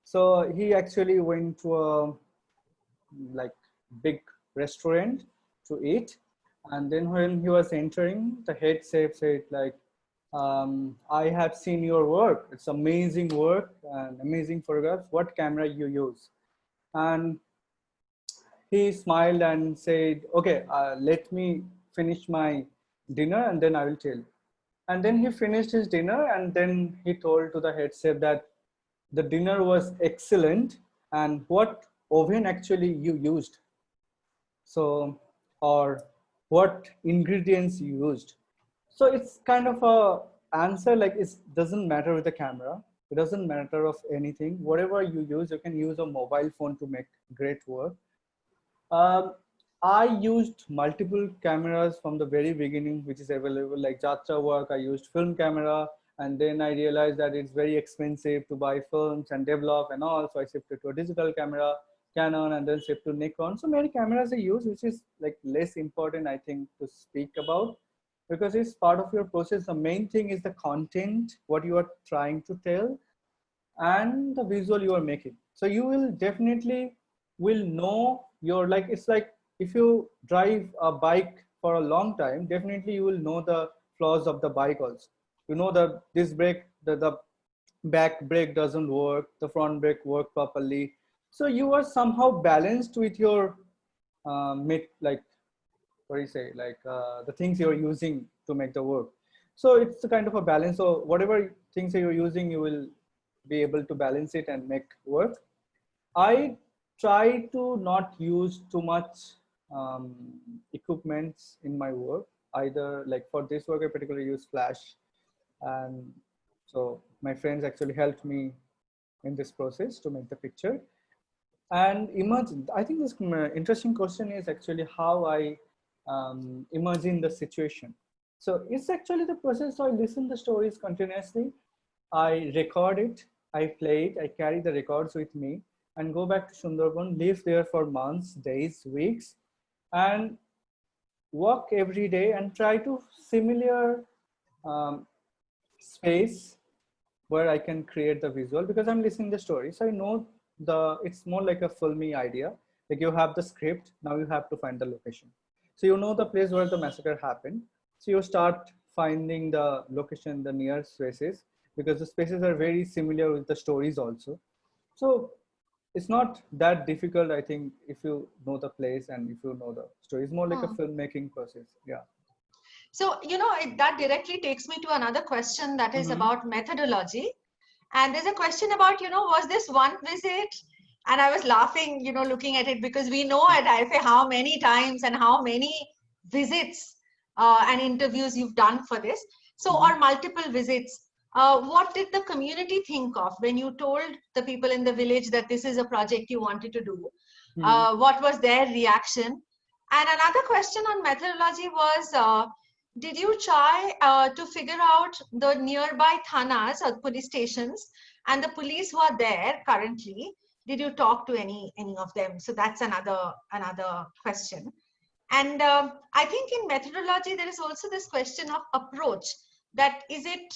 So he actually went to a like big restaurant to eat, and then when he was entering, the head chef said like, I have seen your work. It's amazing work and amazing photographs. What camera you use? And he smiled and said, okay, let me finish my dinner and then I will tell you. And then he finished his dinner, and then he told to the head chef that the dinner was excellent and what oven actually you used. So, or what ingredients you used. So it's kind of a answer like it doesn't matter with the camera. It doesn't matter of anything. Whatever you use, you can use a mobile phone to make great work. I used multiple cameras from the very beginning, which is available, like Jatra work. I used film camera, and then I realized that it's very expensive to buy films and develop and all. So I shifted to a digital camera, Canon, and then shifted to Nikon. So many cameras I use, which is like less important, I think, to speak about, because it's part of your process. The main thing is the content, what you are trying to tell, and the visual you are making. So you will definitely will know your, like, it's like if you drive a bike for a long time, definitely you will know the flaws of the bike also. You know that this brake, the back brake doesn't work, the front brake work properly. So you are somehow balanced with your like what do you say, like the things you're using to make the work. So it's a kind of a balance. So whatever things that you're using, you will be able to balance it and make work. I try to not use too much um, equipments in my work. Either like for this work, I particularly use Flash, and so my friends actually helped me in this process to make the picture. And imagine, I think this interesting question is actually how I imagine the situation. So it's actually the process. So I listen the stories continuously. I record it, I play it, I carry the records with me and go back to Sundarban, live there for months, days, weeks, and work every day and try to similar um, space where I can create the visual, because I'm listening the story. So I know it's more like a filmy idea. Like you have the script, now you have to find the location. So you know the place where the massacre happened. So you start finding the location, the near spaces, because the spaces are very similar with the stories also. So it's not that difficult, I think, if you know the place and if you know the story. It's more like a filmmaking process. Yeah. So, that directly takes me to another question that is about methodology. And there's a question about, was this one visit? And I was laughing, looking at it, because we know at IFA how many times and how many visits and interviews you've done for this. So, or multiple visits. What did the community think of when you told the people in the village that this is a project you wanted to do? What was their reaction? And another question on methodology was, did you try to figure out the nearby thanas or police stations and the police who are there currently? Did you talk to any of them? So that's another question. And I think in methodology, there is also this question of approach, that is it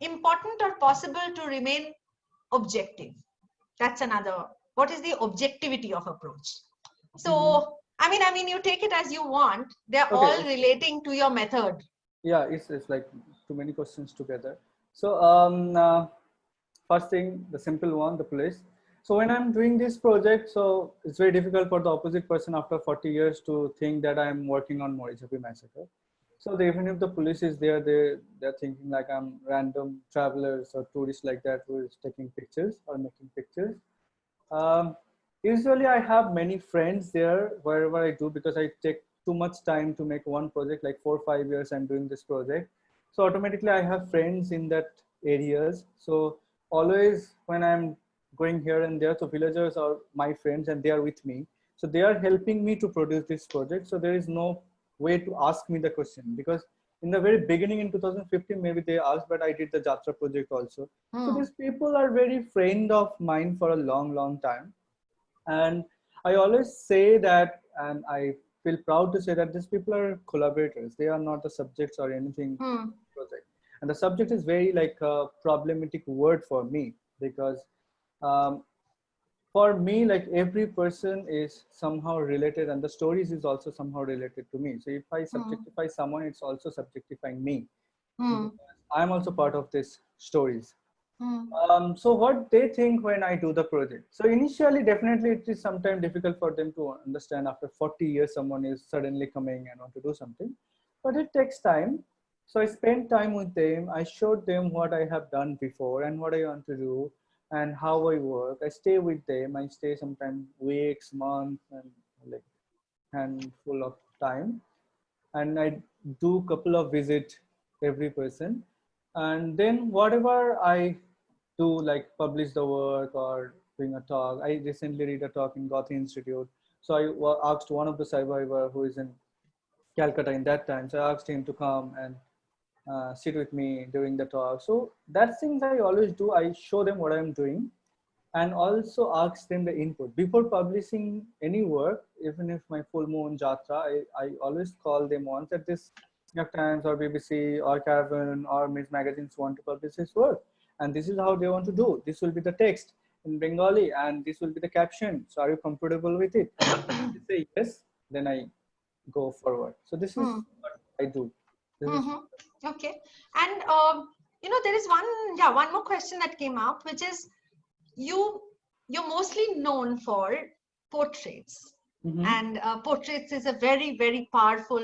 important or possible to remain objective? That's another. What is the objectivity of approach? So, I mean, you take it as you want. They're all relating to your method. Yeah, it's like too many questions together. So first thing, the simple one, the police. So when I'm doing this project, so it's very difficult for the opposite person after 40 years to think that I'm working on Marichjhapi massacre. So even if the police is there, they're thinking like I'm random travelers or tourists like that who is taking pictures or making pictures. Usually I have many friends there wherever I do, because I take too much time to make one project, like 4 or 5 years I'm doing this project. So automatically I have friends in that areas. So always when I'm going here and there, so villagers are my friends and they are with me. So they are helping me to produce this project. So there is no way to ask me the question, because in the very beginning in 2015, maybe they asked, but I did the Jatra project also. So these people are very friend of mine for a long, long time. And I always say that, and I feel proud to say that these people are collaborators. They are not the subjects or anything project. And the subject is very like a problematic word for me, because for me, like every person is somehow related, and the stories is also somehow related to me. So if I subjectify someone, it's also subjectifying me. I'm also part of these stories. So what they think when I do the project. So initially, definitely it is sometimes difficult for them to understand. After 40 years, someone is suddenly coming and want to do something, but it takes time. So I spend time with them. I showed them what I have done before and what I want to do and how I work. I stay with them. I stay sometimes weeks, months, and like handful of time. And I do couple of visits every person. And then whatever I do, like publish the work or doing a talk. I recently read a talk in Gothi Institute. So I asked one of the survivor who is in Calcutta in that time. So I asked him to come and sit with me during the talk. So that's things I always do. I show them what I'm doing and also ask them the input. Before publishing any work, even if my full moon Jatra, I always call them once at this New York Times or BBC or Caravan or Miss Magazines want to publish this work. And this is how they want to do. This will be the text in Bengali and this will be the caption. So are you comfortable with it? If they say yes, then I go forward. So this is what I do. This is Okay. And, there is one more question that came up, which is you're mostly known for portraits. And portraits is a very, very powerful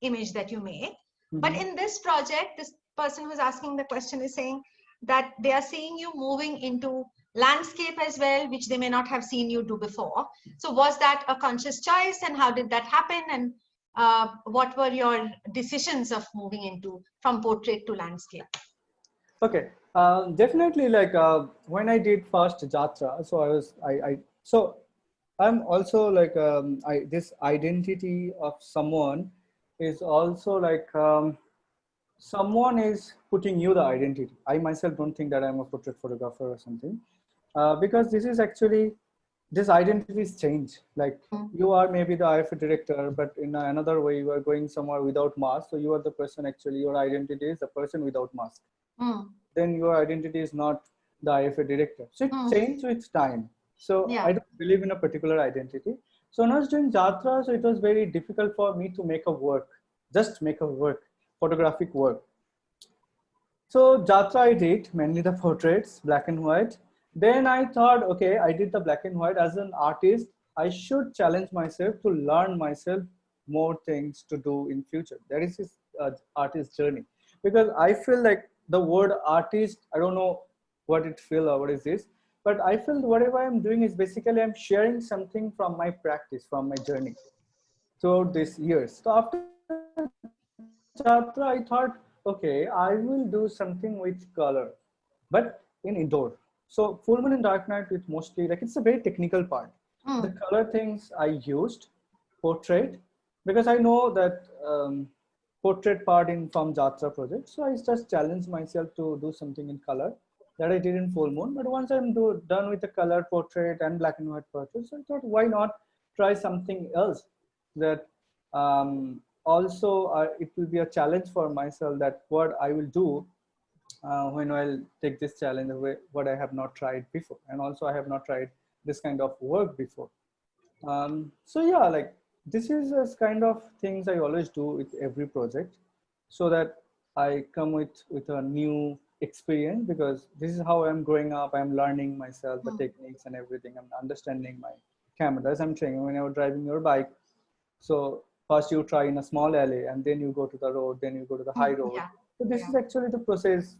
image that you make. But in this project, this person who's asking the question is saying that they are seeing you moving into landscape as well, which they may not have seen you do before. So was that a conscious choice, and how did that happen? And what were your decisions of moving into from portrait to landscape? Okay, definitely. Like when I did first Jatra, so I'm also like this identity of someone is also like someone is putting you the identity. I myself don't think that I'm a portrait photographer or something, because this is actually, this identities change. Like you are maybe the IFA director, but in another way you are going somewhere without mask. So you are the person, actually your identity is the person without mask. Then your identity is not the IFA director. So it changes with time. So I don't believe in a particular identity. So when I was doing Jatra, so it was very difficult for me to make a work, just make a work, photographic work. So Jatra I did mainly the portraits, black and white. Then I thought, okay, I did the black and white. As an artist, I should challenge myself to learn myself more things to do in future. That is his artist journey. Because I feel like the word artist, I don't know what it feels or what is this, but I feel whatever I'm doing is basically I'm sharing something from my practice, from my journey throughout these years. So after Jatra, I thought, okay, I will do something with color, but in indoor. So full moon and dark night with mostly, like it's a very technical part. The color things I used, portrait, because I know that portrait part in from Jatra project. So I just challenged myself to do something in color that I did in full moon. But once I'm done with the color portrait and black and white portrait, so I thought, why not try something else that also it will be a challenge for myself, that what I will do when I'll take this challenge away, what I have not tried before. And also I have not tried this kind of work before. So yeah, like this is a kind of things I always do with every project, so that I come with a new experience, because this is how I'm growing up. I'm learning myself, the techniques and everything. I'm understanding my camera. As I'm saying, when you're driving your bike, so first you try in a small alley, and then you go to the road, then you go to the high road. So this is actually the process,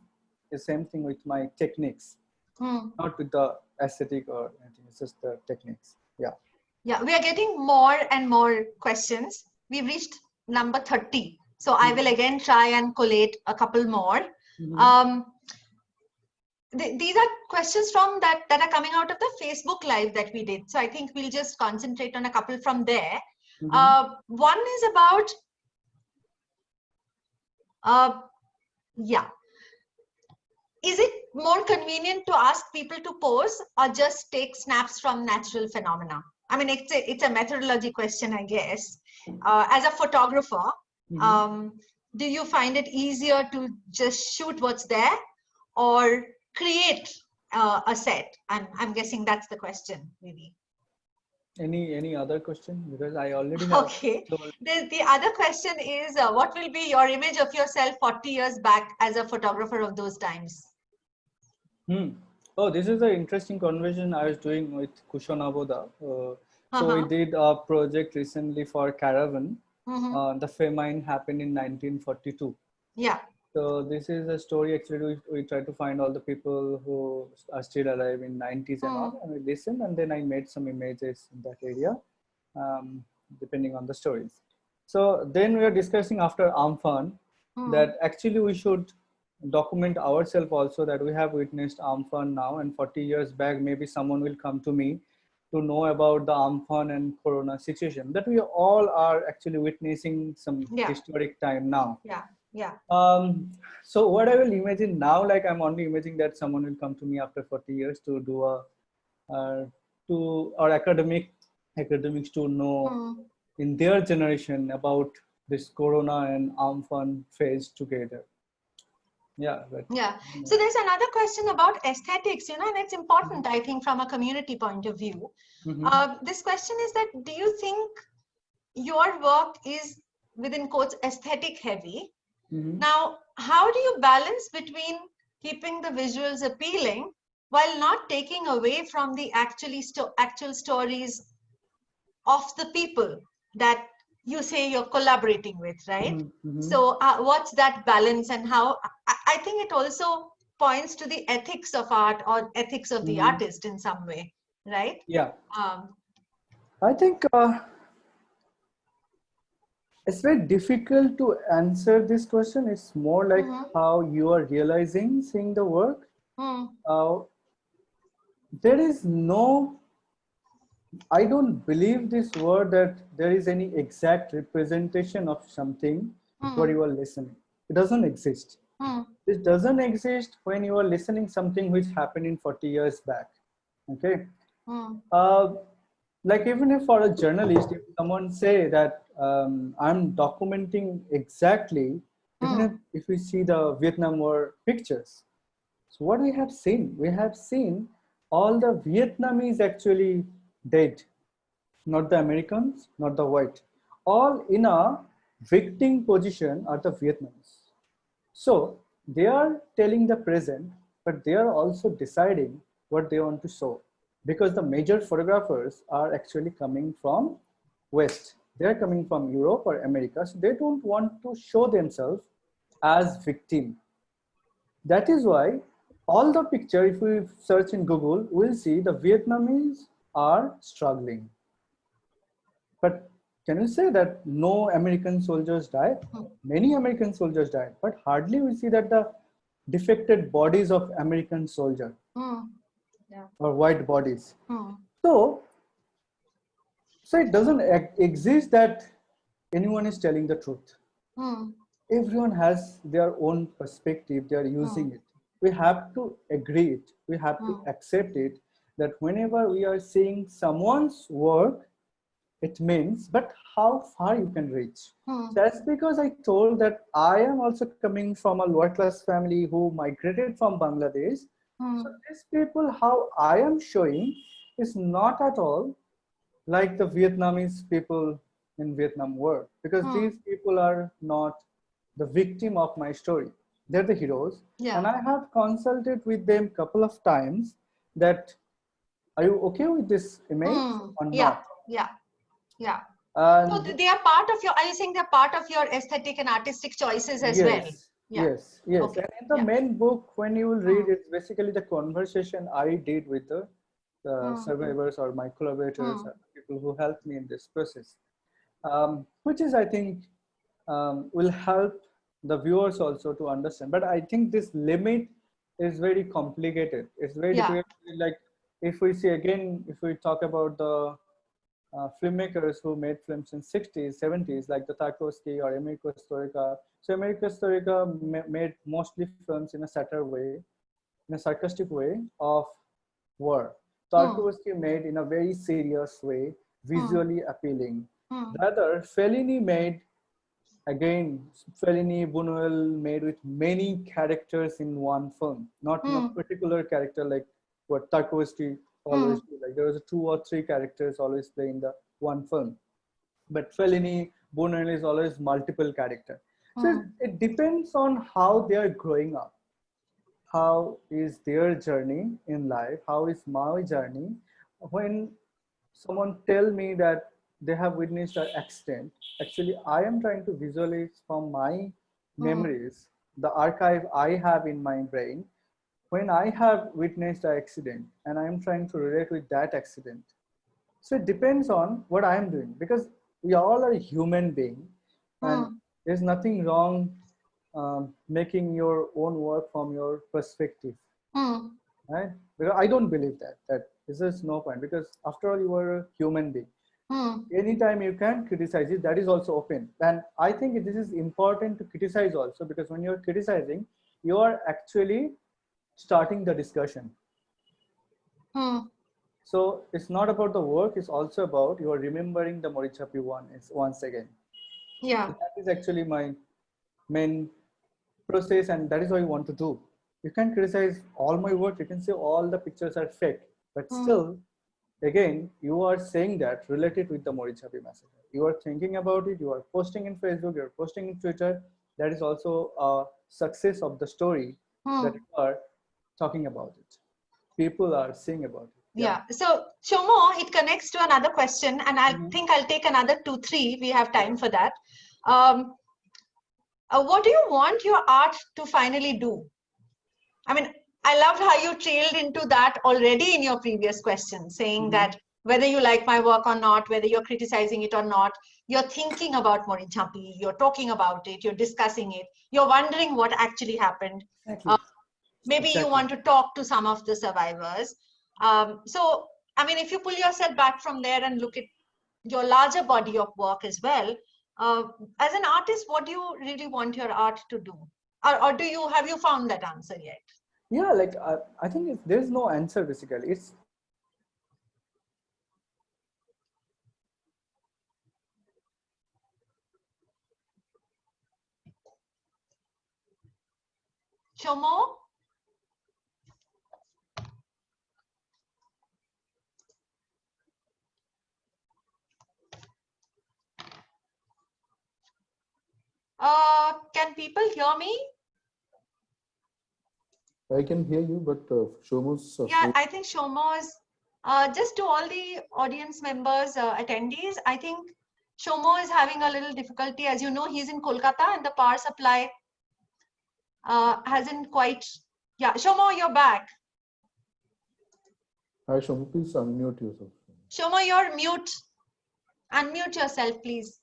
the same thing with my techniques, not with the aesthetic or anything. It's just the techniques. Yeah. Yeah, we are getting more and more questions. We've reached number 30. So I will again try and collate a couple more. These are questions from that are coming out of the Facebook Live that we did. So I think we'll just concentrate on a couple from there. One is about, is it more convenient to ask people to pose or just take snaps from natural phenomena? I mean, it's a methodology question, I guess. As a photographer, do you find it easier to just shoot what's there or create a set? I'm guessing that's the question, maybe. Any other question? Because I already have. Okay. The other question is, what will be your image of yourself 40 years back as a photographer of those times? Oh, this is an interesting conversation I was doing with Kushan Aboda. So we did a project recently for Caravan. The famine happened in 1942. Yeah. So this is a story. Actually, we try to find all the people who are still alive in 90s and all, and we listened, and then I made some images in that area, depending on the stories. So then we are discussing after Amphan that actually we should document ourselves also, that we have witnessed Amphan now, and 40 years back maybe someone will come to me to know about the Amphan and Corona situation, that we all are actually witnessing some historic time now. So what I will imagine now, like I'm only imagining that someone will come to me after 40 years to do to our academics to know in their generation about this Corona and Amphan phase together. Yeah. So there's another question about aesthetics, and it's important, I think, from a community point of view. This question is that, do you think your work is within quotes aesthetic heavy. Mhm. Now, how do you balance between keeping the visuals appealing while not taking away from the actual stories of the people that you say you're collaborating with, right? Mhm. Mhm. So what's that balance, and how I think it also points to the ethics of art or ethics of the Mhm. artist in some way, right? Yeah, Um, I think it's very difficult to answer this question. It's more like mhm, how you are realizing, seeing the work. mm, Uh, there is no, I don't believe this word that there is any exact representation of something where mm, you are listening. It doesn't exist. mm, It doesn't exist when you are listening something which happened in 40 years back. Okay. mm, Uh, like even if for a journalist, if someone say that I'm documenting exactly, even mm, if we see the Vietnam War pictures, so what we have seen all the Vietnamese actually dead, not the Americans, not the white, all in a victim position are the Vietnamese. So they are telling the present, but they are also deciding what they want to show, because the major photographers are actually coming from West. They are coming from Europe or America, so they don't want to show themselves as victim. That is why all the picture, if we search in Google, we'll see the Vietnamese are struggling. But can you say that no American soldiers died? mm, Many American soldiers died, but hardly we see that the defected bodies of American soldiers mm, yeah, or white bodies. mm, So, so it doesn't exist that anyone is telling the truth. mm, Everyone has their own perspective, they are using mm, it. We have to agree it, we have to mm, accept it, that whenever we are seeing someone's work, it means, but how far you can reach. mm, That's because I told that I am also coming from a lower class family who migrated from Bangladesh. mm, So these people, how I am showing is not at all like the Vietnamese people in Vietnam were, because mm, these people are not the victim of my story. They're the heroes. yeah, And I have consulted with them a couple of times that, are you okay with this image mm, or yeah, not? yeah, yeah. So And they are part of your, are you saying they're part of your aesthetic and artistic choices as well? yes, Yeah. yes, yes. Okay. And in the Yeah. main book, when you will read, Mm, it's basically the conversation I did with the mm, survivors or my collaborators, mm, or people who helped me in this process, which is, I think, will help the viewers also to understand. But I think this limit is very complicated. It's very yeah. difficult. Like if we see again, if we talk about the filmmakers who made films in 60s, 70s, like the Tarkovsky or Americo Storica. So Americo Storica made mostly films in a satire way, in a sarcastic way of war. Mm, Tarkovsky made in a very serious way, mm, visually appealing. mm, The other, Fellini made, again, Fellini, Buñuel made with many characters in one film, not in a mm, particular character like what Tarkovsky always mm, do. Like there was two or three characters always play in the one film. But Fellini, Buñuel is always multiple character. So mm, it depends on how they are growing up. How is their journey in life? How is my journey? When someone tell me that they have witnessed an accident, actually I am trying to visualize from my mm, memories, the archive I have in my brain, when I have witnessed an accident and I am trying to relate with that accident. So it depends on what I am doing, because we all are human being, and mm, there's nothing wrong making your own work from your perspective, mm, right? Because I don't believe that this is no point, because after all you are a human being. mm, Anytime you can criticize it, that is also open. And I think this is important to criticize also, because when you're criticizing, you are actually starting the discussion. mm, So it's not about the work, it's also about you are remembering the Marichjhapi one is once again. yeah. So that is actually my main process, and that is what I want to do. You can criticize all my work, you can say all the pictures are fake, but Mm, still again, you are saying that related with the Marichjhapi massacre. You are thinking about it, you are posting in Facebook, you are posting in Twitter. That is also a success of the story that you are talking about it. People are saying about it. Yeah. So, Shomo, it connects to another question, and I think I'll take another 2, 3. We have time for that. What do you want your art to finally do? I mean, I loved how you trailed into that already in your previous question, saying that whether you like my work or not, whether you're criticizing it or not, you're thinking about Marichjhapi, you're talking about it, you're discussing it, you're wondering what actually happened. Exactly. Maybe you want to talk to some of the survivors. So, I mean, if you pull yourself back from there and look at your larger body of work as well, as an artist, what do you really want your art to do? Or have you found that answer yet? Yeah, like I think there's no answer basically. It's Shomo? Can people hear me? I can hear you, but Shomo's Yeah, I think Shomo is, just to all the audience members, attendees, I think Shomo is having a little difficulty. As you know, he's in Kolkata and the power supply hasn't quite, yeah, Shomo, you're back. Hi, Shomo, please unmute yourself. Shomo, you're mute. Unmute yourself, please.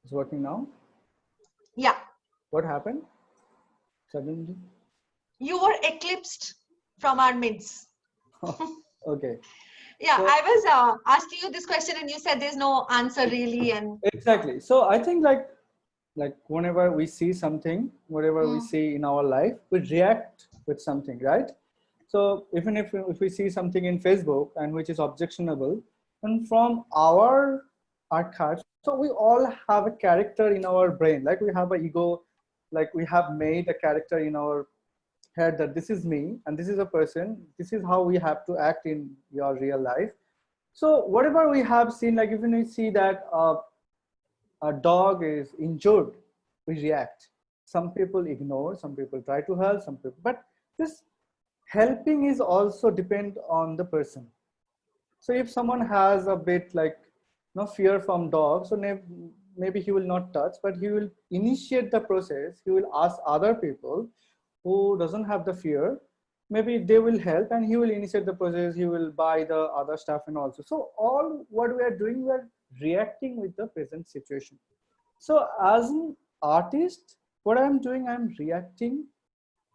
It's working now. Yeah. What happened suddenly? You were eclipsed from our midst. Okay. Yeah, So, I was asking you this question and you said there's no answer really. And exactly. So I think like whenever we see something, whatever we see in our life, we react with something, right? So even if we see something in Facebook and which is objectionable, and from our archives, so we all have a character in our brain, like we have an ego, like we have made a character in our head that this is me and this is a person, this is how we have to act in your real life. So whatever we have seen, like even we see that a dog is injured, we react. Some people ignore, some people try to help, some people, but this helping is also depend on the person. So if someone has a bit like no fear from dogs, so maybe he will not touch, but he will initiate the process. He will ask other people who doesn't have the fear, maybe they will help, and he will initiate the process. He will buy the other stuff and also. So all what we are doing, we are reacting with the present situation. So as an artist, what I'm doing, I'm reacting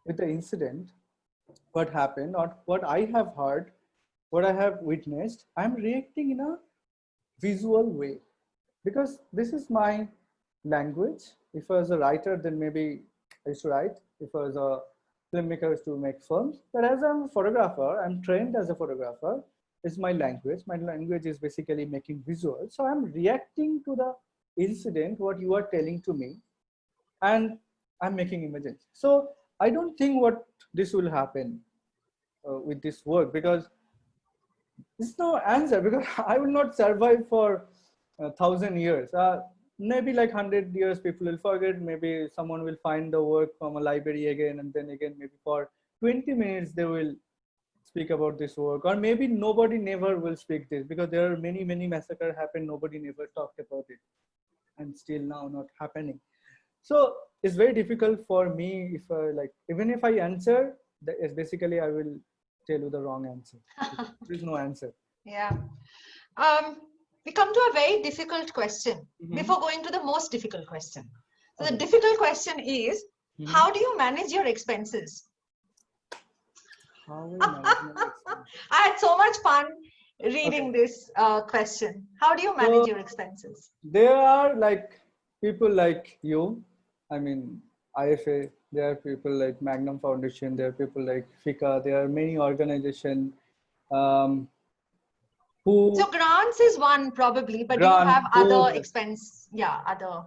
with the incident, what happened, or what I have heard, what I have witnessed. I'm reacting in a visual way because this is my language. If I was a writer, then maybe I used to write. If I was a filmmaker, I used to make films. But as I'm a photographer, I'm trained as a photographer. It's my language. My language is basically making visuals. So I'm reacting to the incident, what you are telling to me, and I'm making images. So I don't think what this will happen with this work, because there's no answer, because I will not survive for 1,000 years. Maybe like 100 years people will forget, maybe someone will find the work from a library again, and then again maybe for 20 minutes they will speak about this work, or maybe nobody never will speak this, because there are many massacres happen, nobody never talked about it, and still now not happening. So it's very difficult for me if like even if I answer, it's basically I will tell you the wrong answer. There is no answer. yeah. We come to a very difficult question before going to the most difficult question. So the difficult question is, how do you manage your expenses? How will I manage my expenses? I had so much fun reading this question. How do you manage your expenses? There are like people like you, I mean IFA, there are people like Magnum Foundation, there are people like FICA, there are many organizations who... So grants is one probably, but do you have other expense? Yeah, other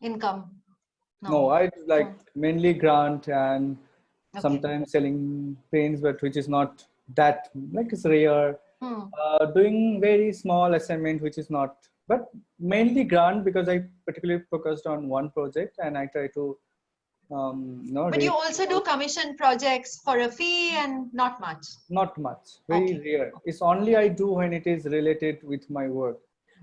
income. No, I like mainly grant and sometimes selling paints, but which is not that like it's rare. Hmm. Doing very small assignment, which is not, but mainly grant because I particularly focused on one project and I try to But you read also do commission projects for a fee and not much. not much, very Okay. rare. It's only I do when it is related with my work.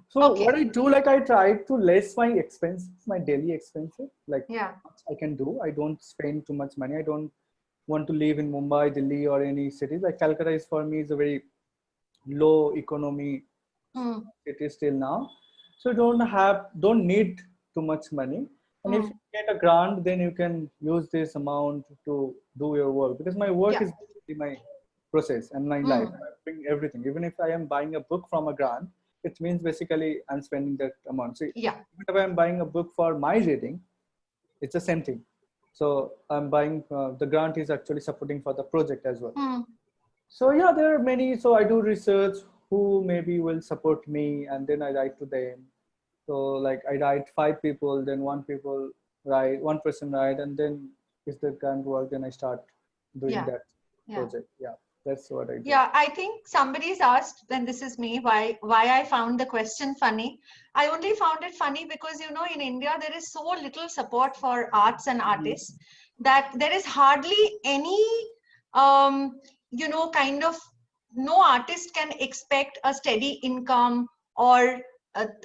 So Okay. what I do, like I try to less my expenses, my daily expenses, like Yeah. much I can do. I don't spend too much money. I don't want to live in Mumbai, Delhi, or any cities. Like Calcutta is for me is a very low economy Hmm. city still now. So don't need too much money. And if Hmm. you get a grant, then you can use this amount to do your work because my work Yeah. is basically my process and my life. Hmm. I bring everything. Even if I am buying a book from a grant, it means basically I'm spending that amount. So Yeah. even if I'm buying a book for my reading, it's the same thing. So I'm buying the grant is actually supporting for the project as well. Hmm. So yeah, there are many. So I do research who maybe will support me, and then I write to them. So like I write 5 people, then one person write, and then if that can't work, then I start doing Yeah. that Yeah. project. Yeah, that's what I do. Yeah, I think somebody's asked, and this is me, why I found the question funny. I only found it funny because in India there is so little support for arts and artists that there is hardly any kind of no artist can expect a steady income or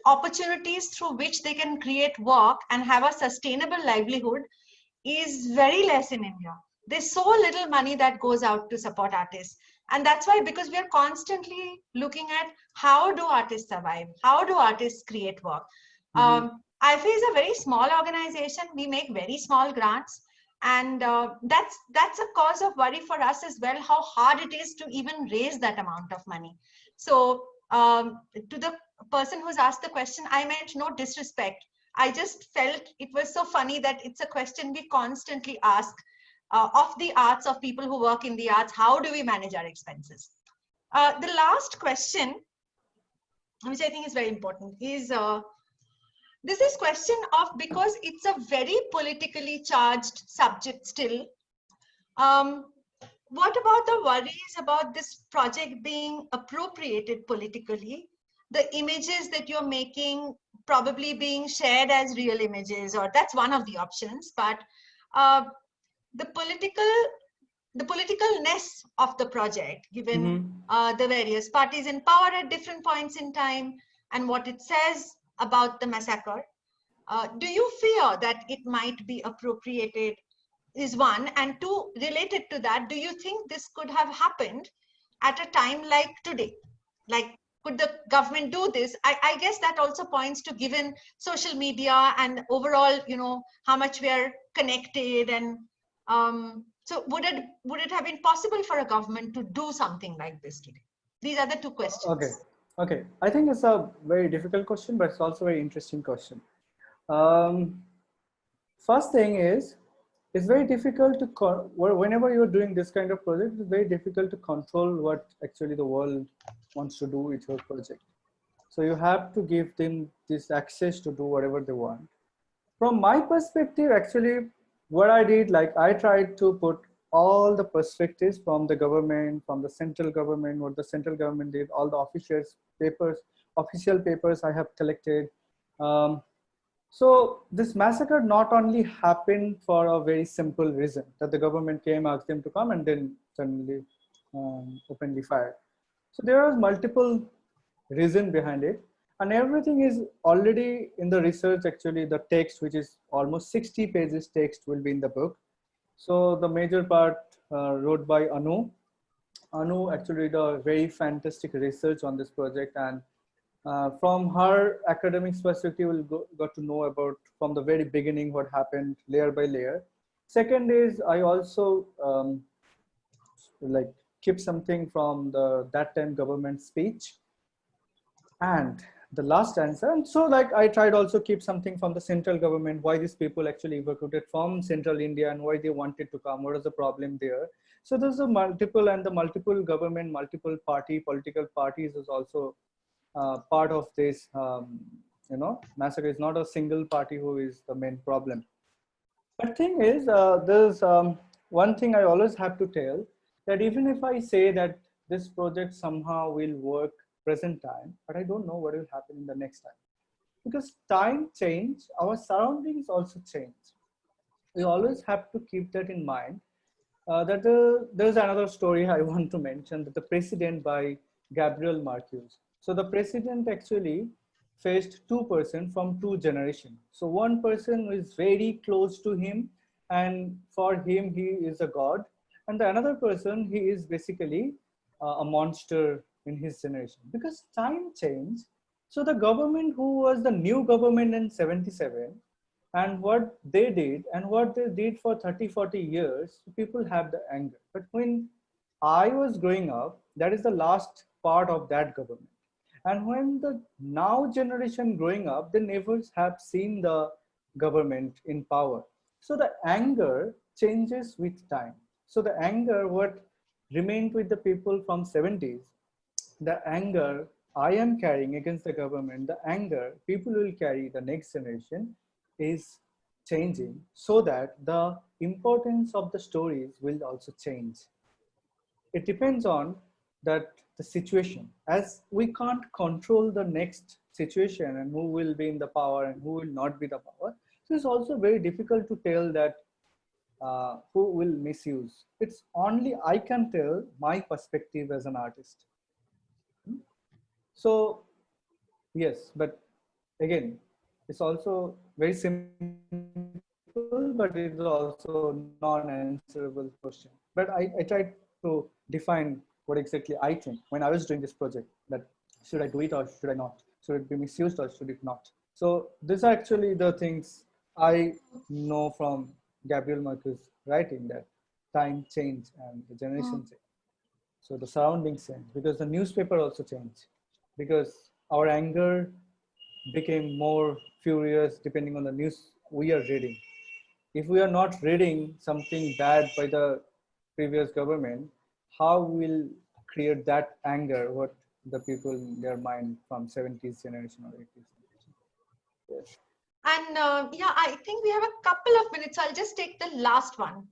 opportunities through which they can create work and have a sustainable livelihood is very less in India. There's so little money that goes out to support artists. And that's why, because we are constantly looking at how do artists survive? How do artists create work? IFA is a very small organization. We make very small grants. And that's a cause of worry for us as well, how hard it is to even raise that amount of money. So to the person who's asked the question, I meant no disrespect. I just felt it was so funny that it's a question we constantly ask of the arts, of people who work in the arts. How do we manage our expenses? The last question, which I think is very important, is this question of, because it's a very politically charged subject still, what about the worries about this project being appropriated politically? The images that you're making probably being shared as real images, or that's one of the options, but uh, the politicalness of the project, given the various parties in power at different points in time and what it says about the massacre. Do you fear that it might be appropriated, is one, and two, related to that, do you think this could have happened at a time like today? Like, could the government do this? I guess that also points to, given social media and overall, how much we are connected, and so would it have been possible for a government to do something like this today? These are the two questions. Okay. I think it's a very difficult question, but it's also a very interesting question. First thing is, it's very difficult to whenever you're doing this kind of project, it's very difficult to control what actually the world wants to do with your project. So you have to give them this access to do whatever they want. From my perspective, actually, what I did, like I tried to put all the perspectives from the government, from the central government, what the central government did, all the official papers I have collected. So this massacre not only happened for a very simple reason that the government came, asked them to come, and then suddenly openly fired. So there are multiple reasons behind it, and everything is already in the research. Actually, the text, which is almost 60 pages text, will be in the book. So the major part wrote by Anu. Anu actually did a very fantastic research on this project, and from her academic perspective, we'll got to know about from the very beginning what happened layer by layer. Second is I also like keep something from the that time government speech, and the last answer. And so like I tried also keep something from the central government, why these people actually evacuated from central India and why they wanted to come, what is the problem there. So there's a multiple government, multiple political parties is also part of this, massacre. Is not a single party who is the main problem. But thing is, there's one thing I always have to tell, that even if I say that this project somehow will work present time, but I don't know what will happen in the next time. Because time change, our surroundings also change. We always have to keep that in mind. There's another story I want to mention, that the President by Gabriel Marcuse. So the president actually faced two persons from two generations. So one person is very close to him, and for him he is a god, and the another person, he is basically a monster in his generation. Because time changed, so the government who was the new government in 77, and what they did and what they did for 30, 40 years, people have the anger. But when I was growing up, that is the last part of that government. And when the now generation growing up, they never have seen the government in power. So the anger changes with time. So the anger, what remained with the people from 70s, the anger I am carrying against the government, the anger people will carry the next generation is changing, so that the importance of the stories will also change. It depends on that the situation, as we can't control the next situation and who will be in the power and who will not be the power. So it's also very difficult to tell that who will misuse. It's only I can tell my perspective as an artist. So yes, but again, it's also very simple, but it's also non-answerable question. But I tried to define what exactly I think when I was doing this project, that should I do it or should I not? Should it be misused or should it not? So these are actually the things I know from Gabriel Marcuse writing, that time change and the generation change. So the surroundings change, because the newspaper also changed, because our anger became more furious depending on the news we are reading. If we are not reading something bad by the previous government, how will create that anger what the people in their mind from 70s generation or 80s generation? Yes. And yeah, I think we have a couple of minutes. I'll just take the last one.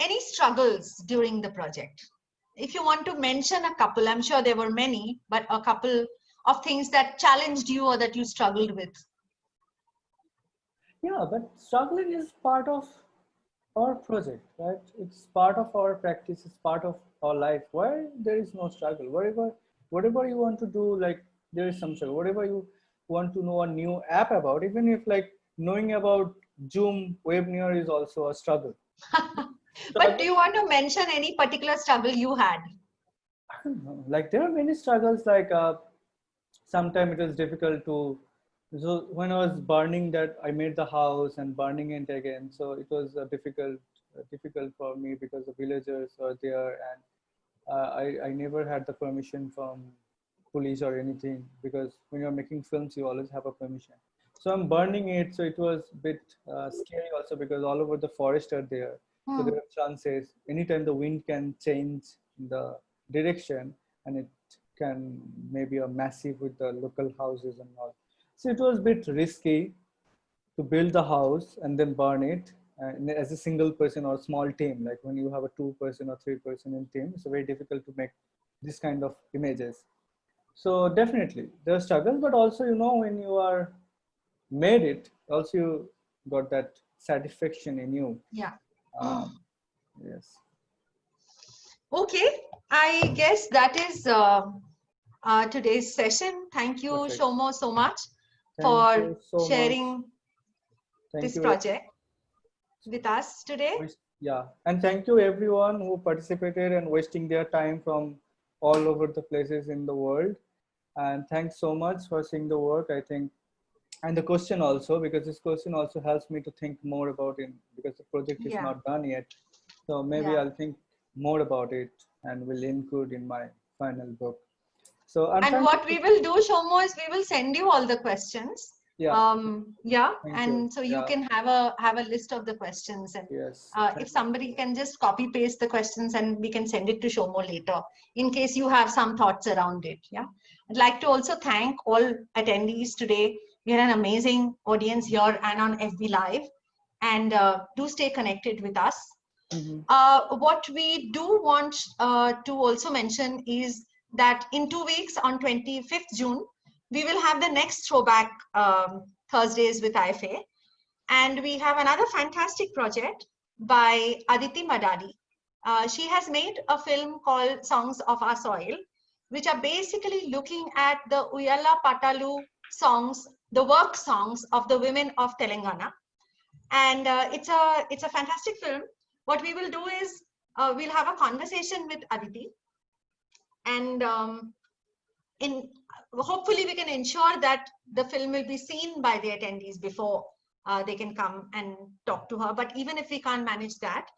Any struggles during the project? If you want to mention a couple, I'm sure there were many, but a couple of things that challenged you or that you struggled with. Yeah, but struggling is part of our project, right? It's part of our practice, it's part of our life. Why there is no struggle? Whatever you want to do, like there is some struggle. Whatever you want to know a new app about, even if like knowing about Zoom Webinar is also a struggle. But do you want to mention any particular struggle you had? I don't know. Like there are many struggles. Like sometimes it was difficult to. So when I was burning that, I made the house and burning it again. So it was difficult for me because the villagers were there, and I never had the permission from police or anything, because when you're making films, you always have a permission. So I'm burning it. So it was a bit scary also, because all over the forest are there. So there are chances anytime the wind can change the direction, and it can maybe a massive with the local houses and all. So it was a bit risky to build the house and then burn it as a single person or small team. Like when you have a 2-person or 3-person in team, it's very difficult to make this kind of images. So definitely there's struggle, but also, you know, when you are made it, also you got that satisfaction in you. Yeah. Yes. Okay, I guess that is today's session. Thank you, Perfect. Soumya, so much Thank for you so sharing much. Thank this you. project with us today. Yeah, and thank you everyone who participated and wasting their time from all over the places in the world. And thanks so much for seeing the work, I think. And the question also, because this question also helps me to think more about it, because the project is not done yet. So maybe I'll think more about it and will include in my final book. So and what we will do, Soumya, is we will send you all the questions. Yeah. And so you can have a list of the questions, and if somebody can just copy paste the questions, and we can send it to Soumya later in case you have some thoughts around it. Yeah, I'd like to also thank all attendees today. We had an amazing audience here and on FB Live, and do stay connected with us. What we do want to also mention is that in 2 weeks, on 25th June, we will have the next Throwback Thursdays with IFA. And we have another fantastic project by Aditi Madadi. She has made a film called Songs of Our Soil, which are basically looking at the Uyala Patalu songs, the work songs of the women of Telangana. And it's a fantastic film. What we will do is we'll have a conversation with Aditi, and hopefully we can ensure that the film will be seen by the attendees before they can come and talk to her. But even if we can't manage that,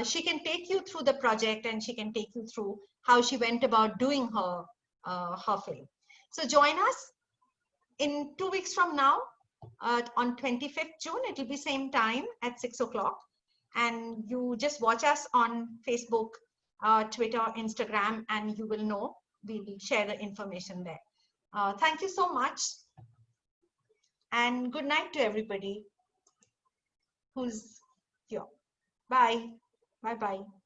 she can take you through the project, and she can take you through how she went about doing her film. So join us in 2 weeks from now on 25th June. It will be same time at 6 o'clock. And you just watch us on Facebook, Twitter, Instagram, and you will know. We will share the information there. Thank you so much. And good night to everybody who's here. Bye. Bye-bye.